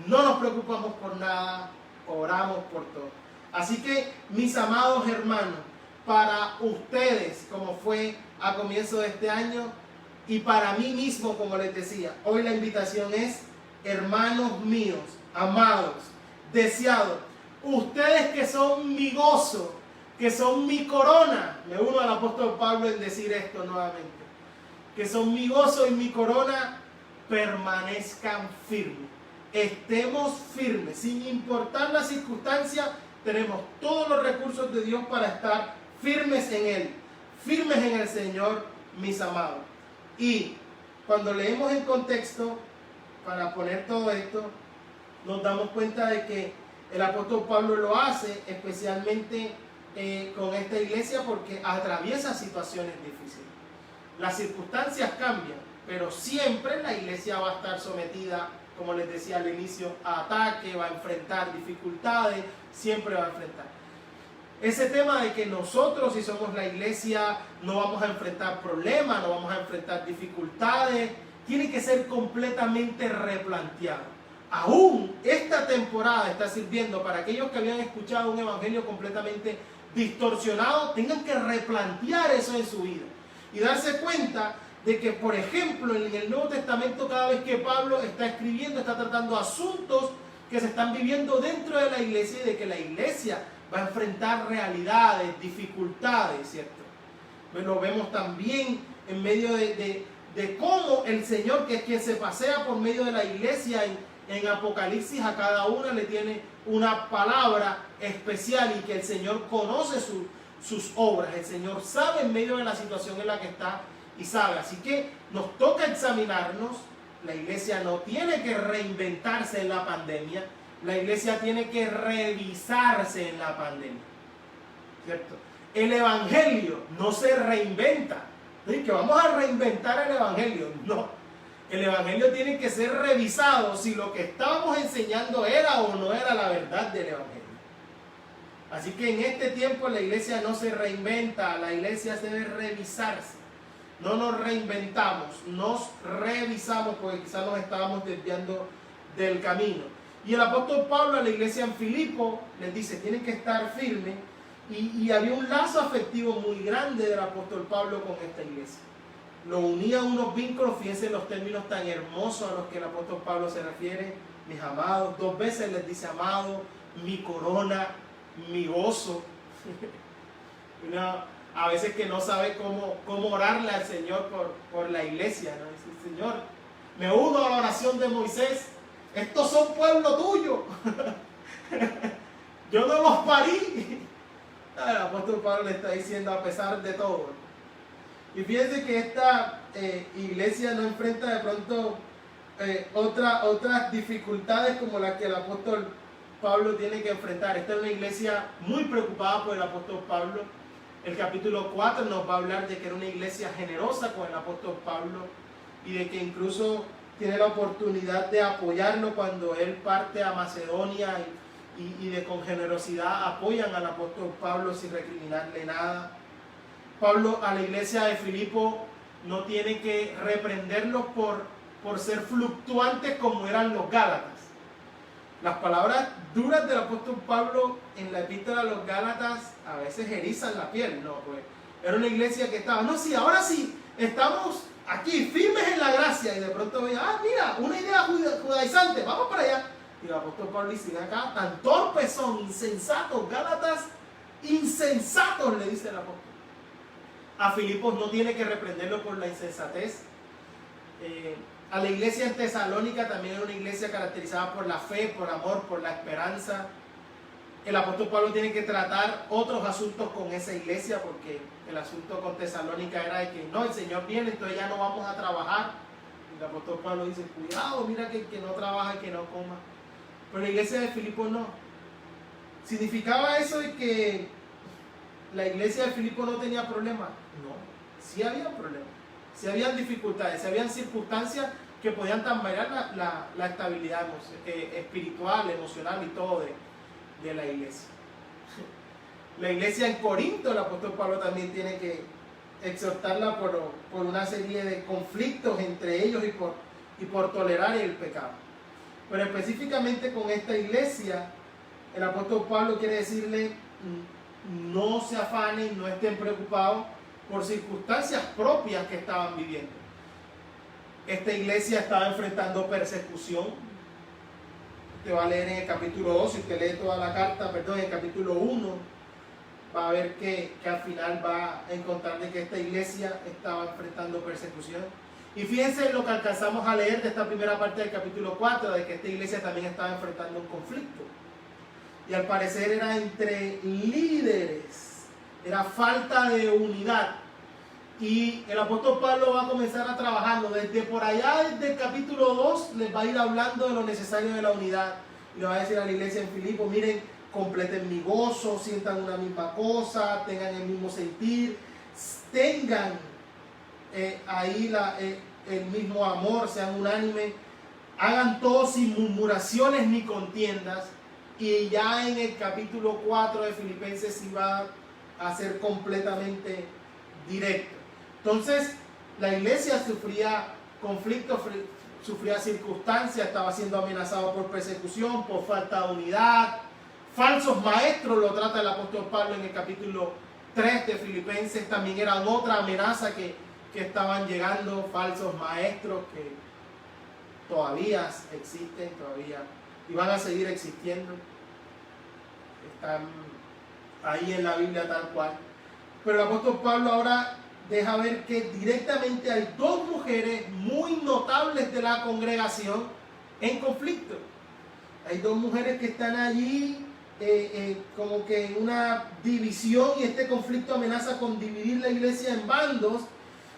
No nos preocupamos por nada, oramos por todo. Así que, mis amados hermanos, para ustedes, como fue a comienzo de este año, y para mí mismo, como les decía, hoy la invitación es: hermanos míos, amados, deseados, ustedes que son mi gozo, que son mi corona. Me uno al apóstol Pablo en decir esto nuevamente. Que son mi gozo y mi corona, permanezcan firmes. Estemos firmes, sin importar la circunstancia. Tenemos todos los recursos de Dios para estar firmes en Él, firmes en el Señor, mis amados. Y cuando leemos en contexto, para poner todo esto, nos damos cuenta de que el apóstol Pablo lo hace especialmente con esta iglesia, porque atraviesa situaciones difíciles. Las circunstancias cambian, pero siempre la iglesia va a estar sometida, como les decía al inicio, a ataque, va a enfrentar dificultades, siempre va a enfrentar. Ese tema de que nosotros, si somos la iglesia, no vamos a enfrentar problemas, no vamos a enfrentar dificultades, tiene que ser completamente replanteado. Aún esta temporada está sirviendo para aquellos que habían escuchado un evangelio completamente distorsionado, tengan que replantear eso en su vida y darse cuenta de que, por ejemplo, en el Nuevo Testamento, cada vez que Pablo está escribiendo, está tratando asuntos que se están viviendo dentro de la iglesia y de que la iglesia va a enfrentar realidades, dificultades, ¿cierto? Lo vemos también en medio de cómo el Señor, que es quien se pasea por medio de la iglesia en Apocalipsis, a cada una le tiene una palabra especial y que el Señor conoce sus obras. El Señor sabe en medio de la situación en la que está y sabe. Así que nos toca examinarnos. La iglesia no tiene que reinventarse en la pandemia. La iglesia tiene que revisarse en la pandemia, ¿cierto? El evangelio no se reinventa. ¿Sí? Que vamos a reinventar el evangelio. No. El evangelio tiene que ser revisado si lo que estábamos enseñando era o no era la verdad del evangelio. Así que en este tiempo la iglesia no se reinventa, la iglesia debe revisarse. No nos reinventamos, nos revisamos porque quizás nos estábamos desviando del camino. Y el apóstol Pablo a la iglesia en Filipo les dice, tienen que estar firmes. Y había un lazo afectivo muy grande del apóstol Pablo con esta iglesia. Lo unía a unos vínculos, fíjense los términos tan hermosos a los que el apóstol Pablo se refiere, mis amados, 2 veces les dice amado, mi corona, mi gozo. A veces que no sabe cómo orarle al Señor por la iglesia, ¿no? Dice, Señor, me uno a la oración de Moisés, estos son pueblo tuyo, yo no los parí. El apóstol Pablo le está diciendo a pesar de todo. Y fíjense que esta iglesia no enfrenta de pronto otras dificultades como las que el apóstol Pablo tiene que enfrentar. Esta es una iglesia muy preocupada por el apóstol Pablo. El capítulo 4 nos va a hablar de que era una iglesia generosa con el apóstol Pablo y de que incluso tiene la oportunidad de apoyarlo cuando él parte a Macedonia y de con generosidad apoyan al apóstol Pablo sin recriminarle nada. Pablo a la iglesia de Filipo no tiene que reprenderlos por ser fluctuantes como eran los Gálatas. Las palabras duras del apóstol Pablo en la epístola a los Gálatas a veces erizan la piel, ¿no? Pues era una iglesia que estaba, no, sí, ahora sí, estamos aquí firmes en la gracia y de pronto veía, mira, una idea judaizante, vamos para allá. Y el apóstol Pablo dice, acá, tan torpes son, insensatos, Gálatas, insensatos, le dice el apóstol. A Filipos no tiene que reprenderlo por la insensatez. A la iglesia en Tesalónica también era una iglesia caracterizada por la fe, por amor, por la esperanza. El apóstol Pablo tiene que tratar otros asuntos con esa iglesia porque el asunto con Tesalónica era de que no, el Señor viene, entonces ya no vamos a trabajar. Y el apóstol Pablo dice, cuidado, mira que no trabaja y que no coma. Pero la iglesia de Filipos no. ¿Significaba eso de que la iglesia de Filipos no tenía problemas? No, sí había problemas, sí habían dificultades, sí habían circunstancias que podían tambalear la estabilidad espiritual, emocional y todo de la iglesia. La iglesia en Corinto, el apóstol Pablo también tiene que exhortarla por una serie de conflictos entre ellos y por tolerar el pecado. Pero específicamente con esta iglesia, el apóstol Pablo quiere decirle, no se afanen, no estén preocupados por circunstancias propias que estaban viviendo. Esta iglesia estaba enfrentando persecución. Usted va a leer en el capítulo 2, si usted lee toda la carta, en el capítulo 1, va a ver que al final va a encontrar de que esta iglesia estaba enfrentando persecución. Y fíjense lo que alcanzamos a leer de esta primera parte del capítulo 4, de que esta iglesia también estaba enfrentando un conflicto. Y al parecer era entre líderes, era falta de unidad. Y el apóstol Pablo va a comenzar a trabajarlo. Desde por allá, desde el capítulo 2, les va a ir hablando de lo necesario de la unidad. Y le va a decir a la iglesia en Filipo, miren, completen mi gozo, sientan una misma cosa, tengan el mismo sentir, tengan ahí el mismo amor, sean unánimes, hagan todo sin murmuraciones ni contiendas. Y ya en el capítulo 4 de Filipenses iba a ser completamente directo. Entonces, la iglesia sufría conflictos, sufría circunstancias, estaba siendo amenazado por persecución, por falta de unidad. Falsos maestros, lo trata el apóstol Pablo en el capítulo 3 de Filipenses. También eran otra amenaza que estaban llegando, falsos maestros que todavía existen, todavía y van a seguir existiendo. Están ahí en la Biblia tal cual. Pero el apóstol Pablo ahora deja ver que directamente hay dos mujeres muy notables de la congregación en conflicto. Hay dos mujeres que están allí como que en una división, y este conflicto amenaza con dividir la iglesia en bandos,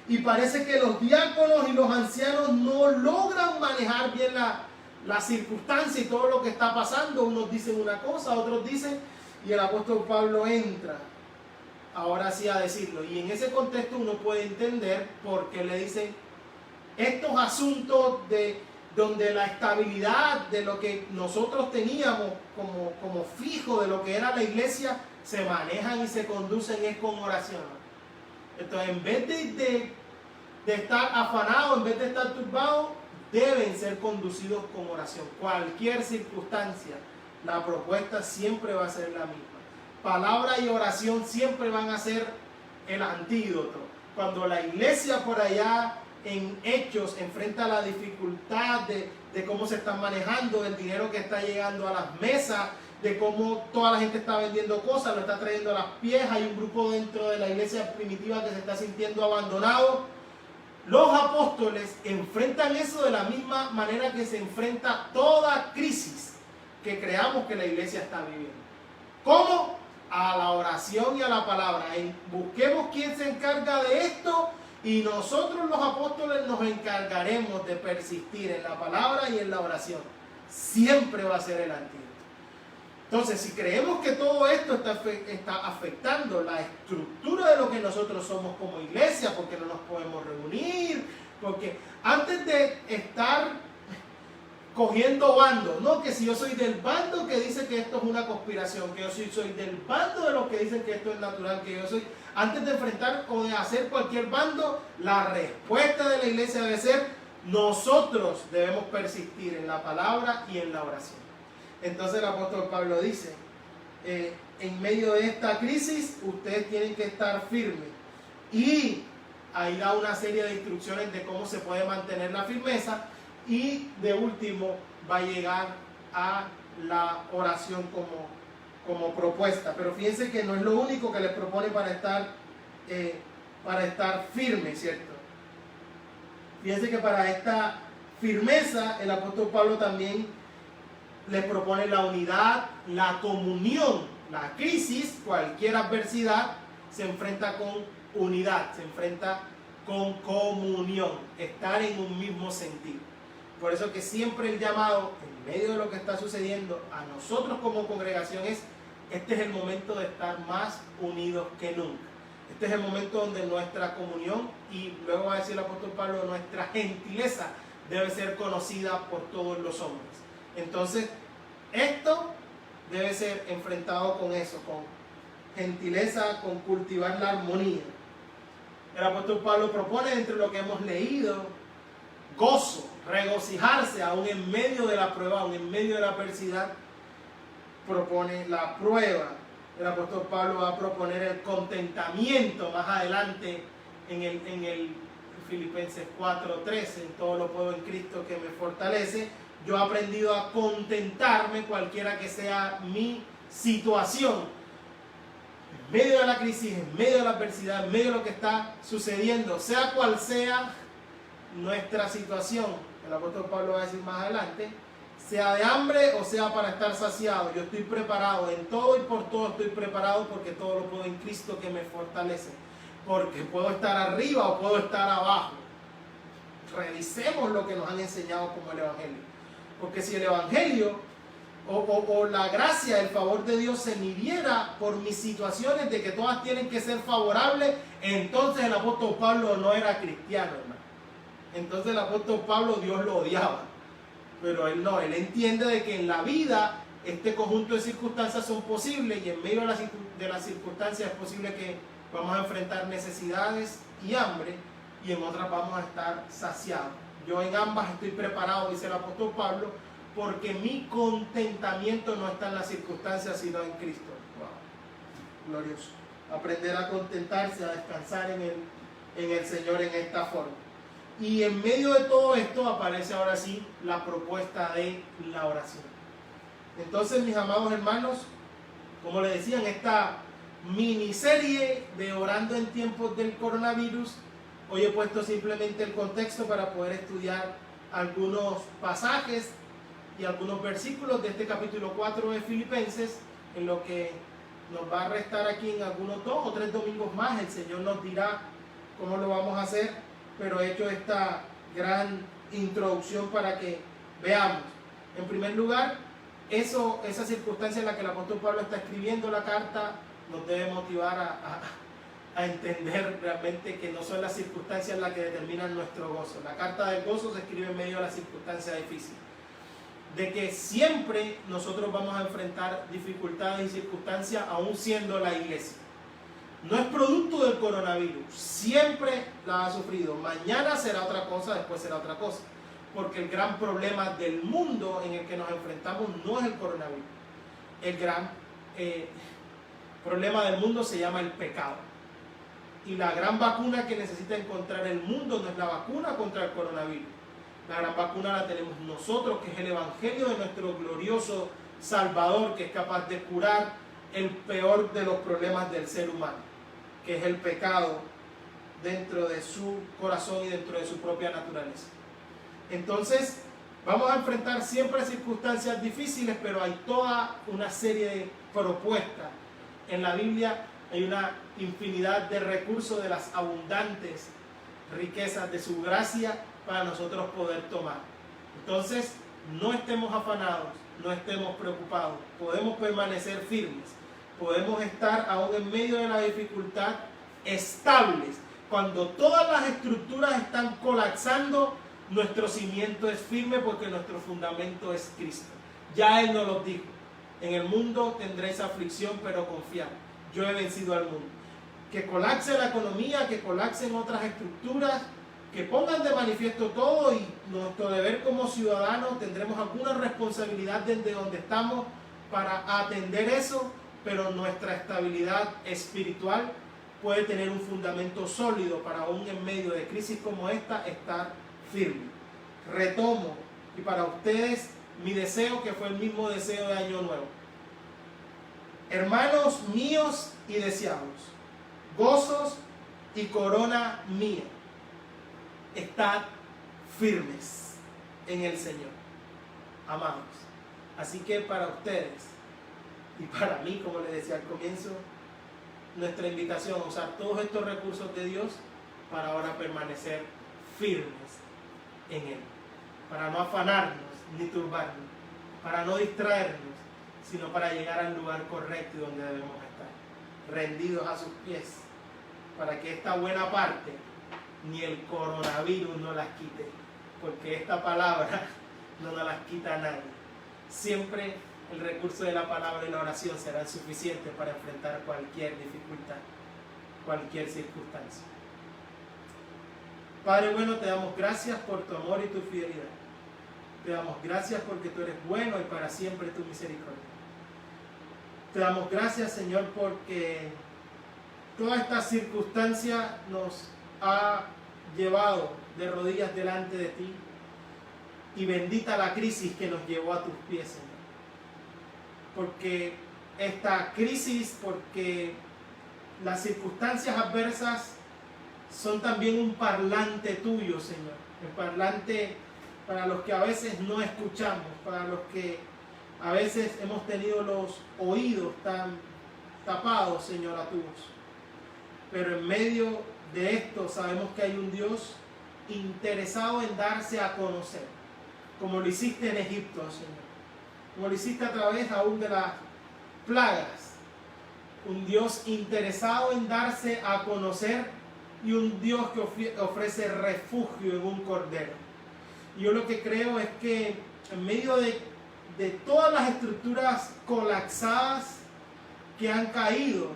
y parece que los diáconos y los ancianos no logran manejar bien la circunstancia y todo lo que está pasando. Unos dicen una cosa, otros dicen, y el apóstol Pablo entra ahora sí a decirlo, y en ese contexto uno puede entender por qué le dicen estos asuntos de donde la estabilidad de lo que nosotros teníamos como fijo de lo que era la iglesia se manejan y se conducen es con oración. Entonces, en vez de estar afanados, en vez de estar turbados, deben ser conducidos con oración. Cualquier circunstancia, la propuesta siempre va a ser la misma. Palabra y oración siempre van a ser el antídoto. Cuando la iglesia por allá en Hechos enfrenta la dificultad de cómo se están manejando, el dinero que está llegando a las mesas, de cómo toda la gente está vendiendo cosas, lo está trayendo a las pies, hay un grupo dentro de la iglesia primitiva que se está sintiendo abandonado. Los apóstoles enfrentan eso de la misma manera que se enfrenta toda crisis que creamos que la iglesia está viviendo. ¿Cómo? A la oración y a la palabra. Busquemos quién se encarga de esto y nosotros los apóstoles nos encargaremos de persistir en la palabra y en la oración. Siempre va a ser el antídoto. Entonces, si creemos que todo esto está afectando la estructura de lo que nosotros somos como iglesia, porque no nos podemos reunir, porque antes de estar cogiendo bandos, no, que si yo soy del bando que dice que esto es una conspiración, que yo soy del bando de los que dicen que esto es natural, que yo soy, antes de enfrentar o de hacer cualquier bando, la respuesta de la iglesia debe ser: nosotros debemos persistir en la palabra y en la oración. Entonces el apóstol Pablo dice, en medio de esta crisis ustedes tienen que estar firmes, y ahí da una serie de instrucciones de cómo se puede mantener la firmeza, y de último va a llegar a la oración como propuesta. Pero fíjense que no es lo único que les propone para estar firme, ¿cierto? Fíjense que para esta firmeza el apóstol Pablo también les propone la unidad, la comunión. La crisis, cualquier adversidad, se enfrenta con unidad, se enfrenta con comunión, estar en un mismo sentido. Por eso que siempre el llamado, en medio de lo que está sucediendo, a nosotros como congregación este es el momento de estar más unidos que nunca. Este es el momento donde nuestra comunión, y luego va a decir el apóstol Pablo, nuestra gentileza debe ser conocida por todos los hombres. Entonces, esto debe ser enfrentado con eso, con gentileza, con cultivar la armonía. El apóstol Pablo propone, entre lo que hemos leído, gozo, regocijarse aún en medio de la prueba, aún en medio de la adversidad. Propone la prueba. El apóstol Pablo va a proponer el contentamiento más adelante en el Filipenses 4:13. En todo lo puedo en Cristo que me fortalece. Yo he aprendido a contentarme cualquiera que sea mi situación. En medio de la crisis, en medio de la adversidad, en medio de lo que está sucediendo, sea cual sea nuestra situación, el apóstol Pablo va a decir más adelante, sea de hambre o sea para estar saciado, yo estoy preparado, en todo y por todo estoy preparado, porque todo lo puedo en Cristo que me fortalece. Porque puedo estar arriba o puedo estar abajo. Revisemos lo que nos han enseñado como el Evangelio. Porque si el Evangelio o la gracia, el favor de Dios se midiera por mis situaciones de que todas tienen que ser favorables, entonces el apóstol Pablo no era cristiano, hermano. Entonces el apóstol Pablo, Dios lo odiaba. Pero él no, él entiende de que en la vida este conjunto de circunstancias son posibles y en medio de las circunstancias es posible que vamos a enfrentar necesidades y hambre y en otras vamos a estar saciados. Yo en ambas estoy preparado, dice el apóstol Pablo, porque mi contentamiento no está en las circunstancias sino en Cristo. Wow. Glorioso. Aprender a contentarse, a descansar en el Señor en esta forma. Y en medio de todo esto aparece ahora sí la propuesta de la oración. Entonces, mis amados hermanos, como les decía, en esta miniserie de Orando en tiempos del coronavirus, hoy he puesto simplemente el contexto para poder estudiar algunos pasajes y algunos versículos de este capítulo 4 de Filipenses, en lo que nos va a restar aquí en algunos 2 o 3 domingos más. El Señor nos dirá cómo lo vamos a hacer, pero he hecho esta gran introducción para que veamos. En primer lugar, esa circunstancia en la que el apóstol Pablo está escribiendo la carta nos debe motivar a entender realmente que no son las circunstancias las que determinan nuestro gozo. La carta del gozo se escribe en medio de las circunstancias difíciles. De que siempre nosotros vamos a enfrentar dificultades y circunstancias aún siendo la iglesia. No es producto del coronavirus, siempre la ha sufrido. Mañana será otra cosa, después será otra cosa. Porque el gran problema del mundo en el que nos enfrentamos no es el coronavirus. El gran problema del mundo se llama el pecado. Y la gran vacuna que necesita encontrar el mundo no es la vacuna contra el coronavirus. La gran vacuna la tenemos nosotros, que es el evangelio de nuestro glorioso Salvador, que es capaz de curar el peor de los problemas del ser humano, que es el pecado dentro de su corazón y dentro de su propia naturaleza. Entonces, vamos a enfrentar siempre circunstancias difíciles, pero hay toda una serie de propuestas. En la Biblia hay una infinidad de recursos de las abundantes riquezas de su gracia para nosotros poder tomar. Entonces, no estemos afanados, no estemos preocupados, podemos permanecer firmes, podemos estar aún en medio de la dificultad estables. Cuando todas las estructuras están colapsando, nuestro cimiento es firme porque nuestro fundamento es Cristo. Ya Él nos lo dijo: en el mundo tendréis aflicción, pero confiad, yo he vencido al mundo. Que colapse la economía, que colapsen otras estructuras, que pongan de manifiesto todo, y nuestro deber como ciudadanos tendremos alguna responsabilidad desde donde estamos para atender eso, pero nuestra estabilidad espiritual puede tener un fundamento sólido para aún en medio de crisis como esta estar firme. Retomo, y para ustedes mi deseo, que fue el mismo deseo de Año Nuevo: hermanos míos y deseados, gozos y corona mía, estad firmes en el Señor, amados. Así que para ustedes y para mí, como les decía al comienzo, nuestra invitación a usar todos estos recursos de Dios para ahora permanecer firmes en Él, para no afanarnos ni turbarnos, para no distraernos, sino para llegar al lugar correcto y donde debemos estar, rendidos a sus pies, para que esta buena parte ni el coronavirus nos las quite, porque esta palabra no nos las quita a nadie. Siempre el recurso de la palabra y la oración serán suficientes para enfrentar cualquier dificultad, cualquier circunstancia. Padre bueno, te damos gracias por tu amor y tu fidelidad. Te damos gracias porque tú eres bueno y para siempre tu misericordia. Te damos gracias, Señor, porque toda esta circunstancia nos ha llevado de rodillas delante de ti, y bendita la crisis que nos llevó a tus pies, Señor. Porque esta crisis, porque las circunstancias adversas son también un parlante tuyo, Señor. El parlante para los que a veces no escuchamos, para los que a veces hemos tenido los oídos tan tapados, Señor, a tu voz. Pero en medio de esto sabemos que hay un Dios interesado en darse a conocer, como lo hiciste en Egipto, Señor, como lo hiciste a través aún de las plagas. Un Dios interesado en darse a conocer y un Dios que ofrece refugio en un cordero. Y yo lo que creo es que en medio de todas las estructuras colapsadas que han caído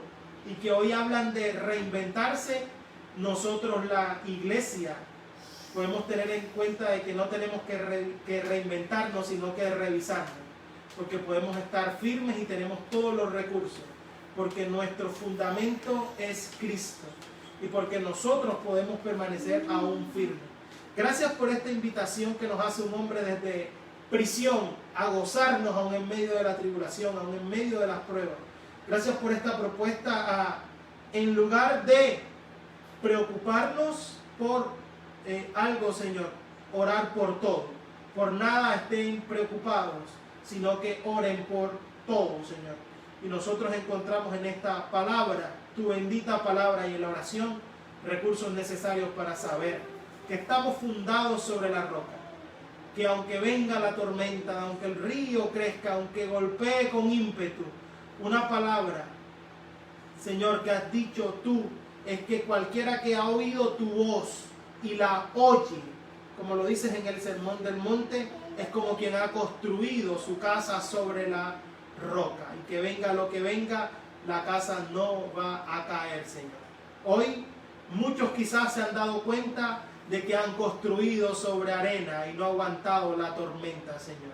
y que hoy hablan de reinventarse, nosotros, la iglesia, podemos tener en cuenta de que no tenemos que reinventarnos, sino que revisarnos, porque podemos estar firmes y tenemos todos los recursos, porque nuestro fundamento es Cristo y porque nosotros podemos permanecer aún firmes. Gracias por esta invitación que nos hace un hombre desde prisión a gozarnos aún en medio de la tribulación, aún en medio de las pruebas. Gracias por esta propuesta en lugar de preocuparnos por algo, Señor, orar por todo. Por nada estén preocupados, sino que oren por todo, Señor. Y nosotros encontramos en esta palabra, tu bendita palabra, y en la oración, recursos necesarios para saber que estamos fundados sobre la roca. Que aunque venga la tormenta, aunque el río crezca, aunque golpee con ímpetu, una palabra, Señor, que has dicho tú, es que cualquiera que ha oído tu voz y la oye, como lo dices en el Sermón del Monte, es como quien ha construido su casa sobre la roca. Y que venga lo que venga, la casa no va a caer, Señor. Hoy muchos quizás se han dado cuenta de que han construido sobre arena y no ha aguantado la tormenta, Señor.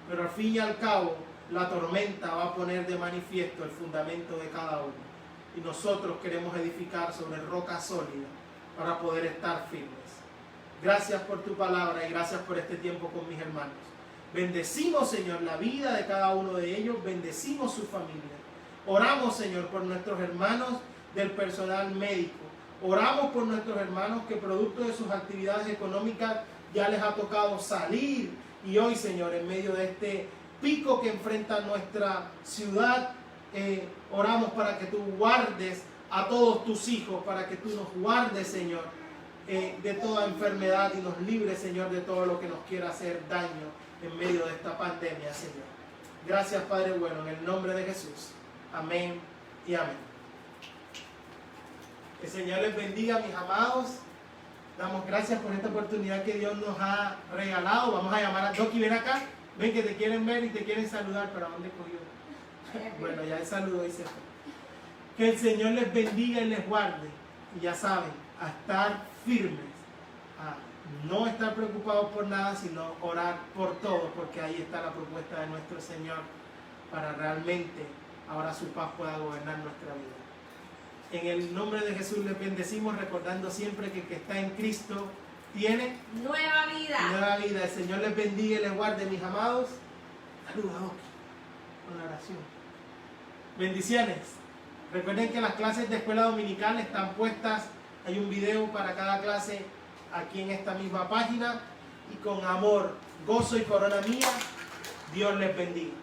Pero al fin y al cabo, la tormenta va a poner de manifiesto el fundamento de cada uno. Y nosotros queremos edificar sobre roca sólida para poder estar firmes. Gracias por tu palabra y gracias por este tiempo con mis hermanos. Bendecimos, Señor, la vida de cada uno de ellos. Bendecimos su familia. Oramos, Señor, por nuestros hermanos del personal médico. Oramos por nuestros hermanos que producto de sus actividades económicas ya les ha tocado salir. Y hoy, Señor, en medio de este pico que enfrenta nuestra ciudad, oramos para que tú guardes a todos tus hijos, para que tú nos guardes, Señor, de toda enfermedad y nos libres, Señor, de todo lo que nos quiera hacer daño en medio de esta pandemia, Señor. Gracias, Padre bueno, en el nombre de Jesús. Amén y amén. Que el Señor les bendiga, mis amados. Damos gracias por esta oportunidad que Dios nos ha regalado. Vamos a llamar a Doki, ven acá. Ven que te quieren ver y te quieren saludar. ¿Para dónde cogió? Bueno, ya el saludo y se fue. Que el Señor les bendiga y les guarde. Y ya saben, a estar firmes, a no estar preocupados por nada, sino orar por todo, porque ahí está la propuesta de nuestro Señor para realmente ahora su paz pueda gobernar nuestra vida. En el nombre de Jesús les bendecimos, recordando siempre que el que está en Cristo tiene nueva vida. Nueva vida. El Señor les bendiga y les guarde, mis amados. Saludos con la oración. Bendiciones. Recuerden que las clases de escuela dominical están puestas. Hay un video para cada clase aquí en esta misma página. Y con amor, gozo y corona mía, Dios les bendiga.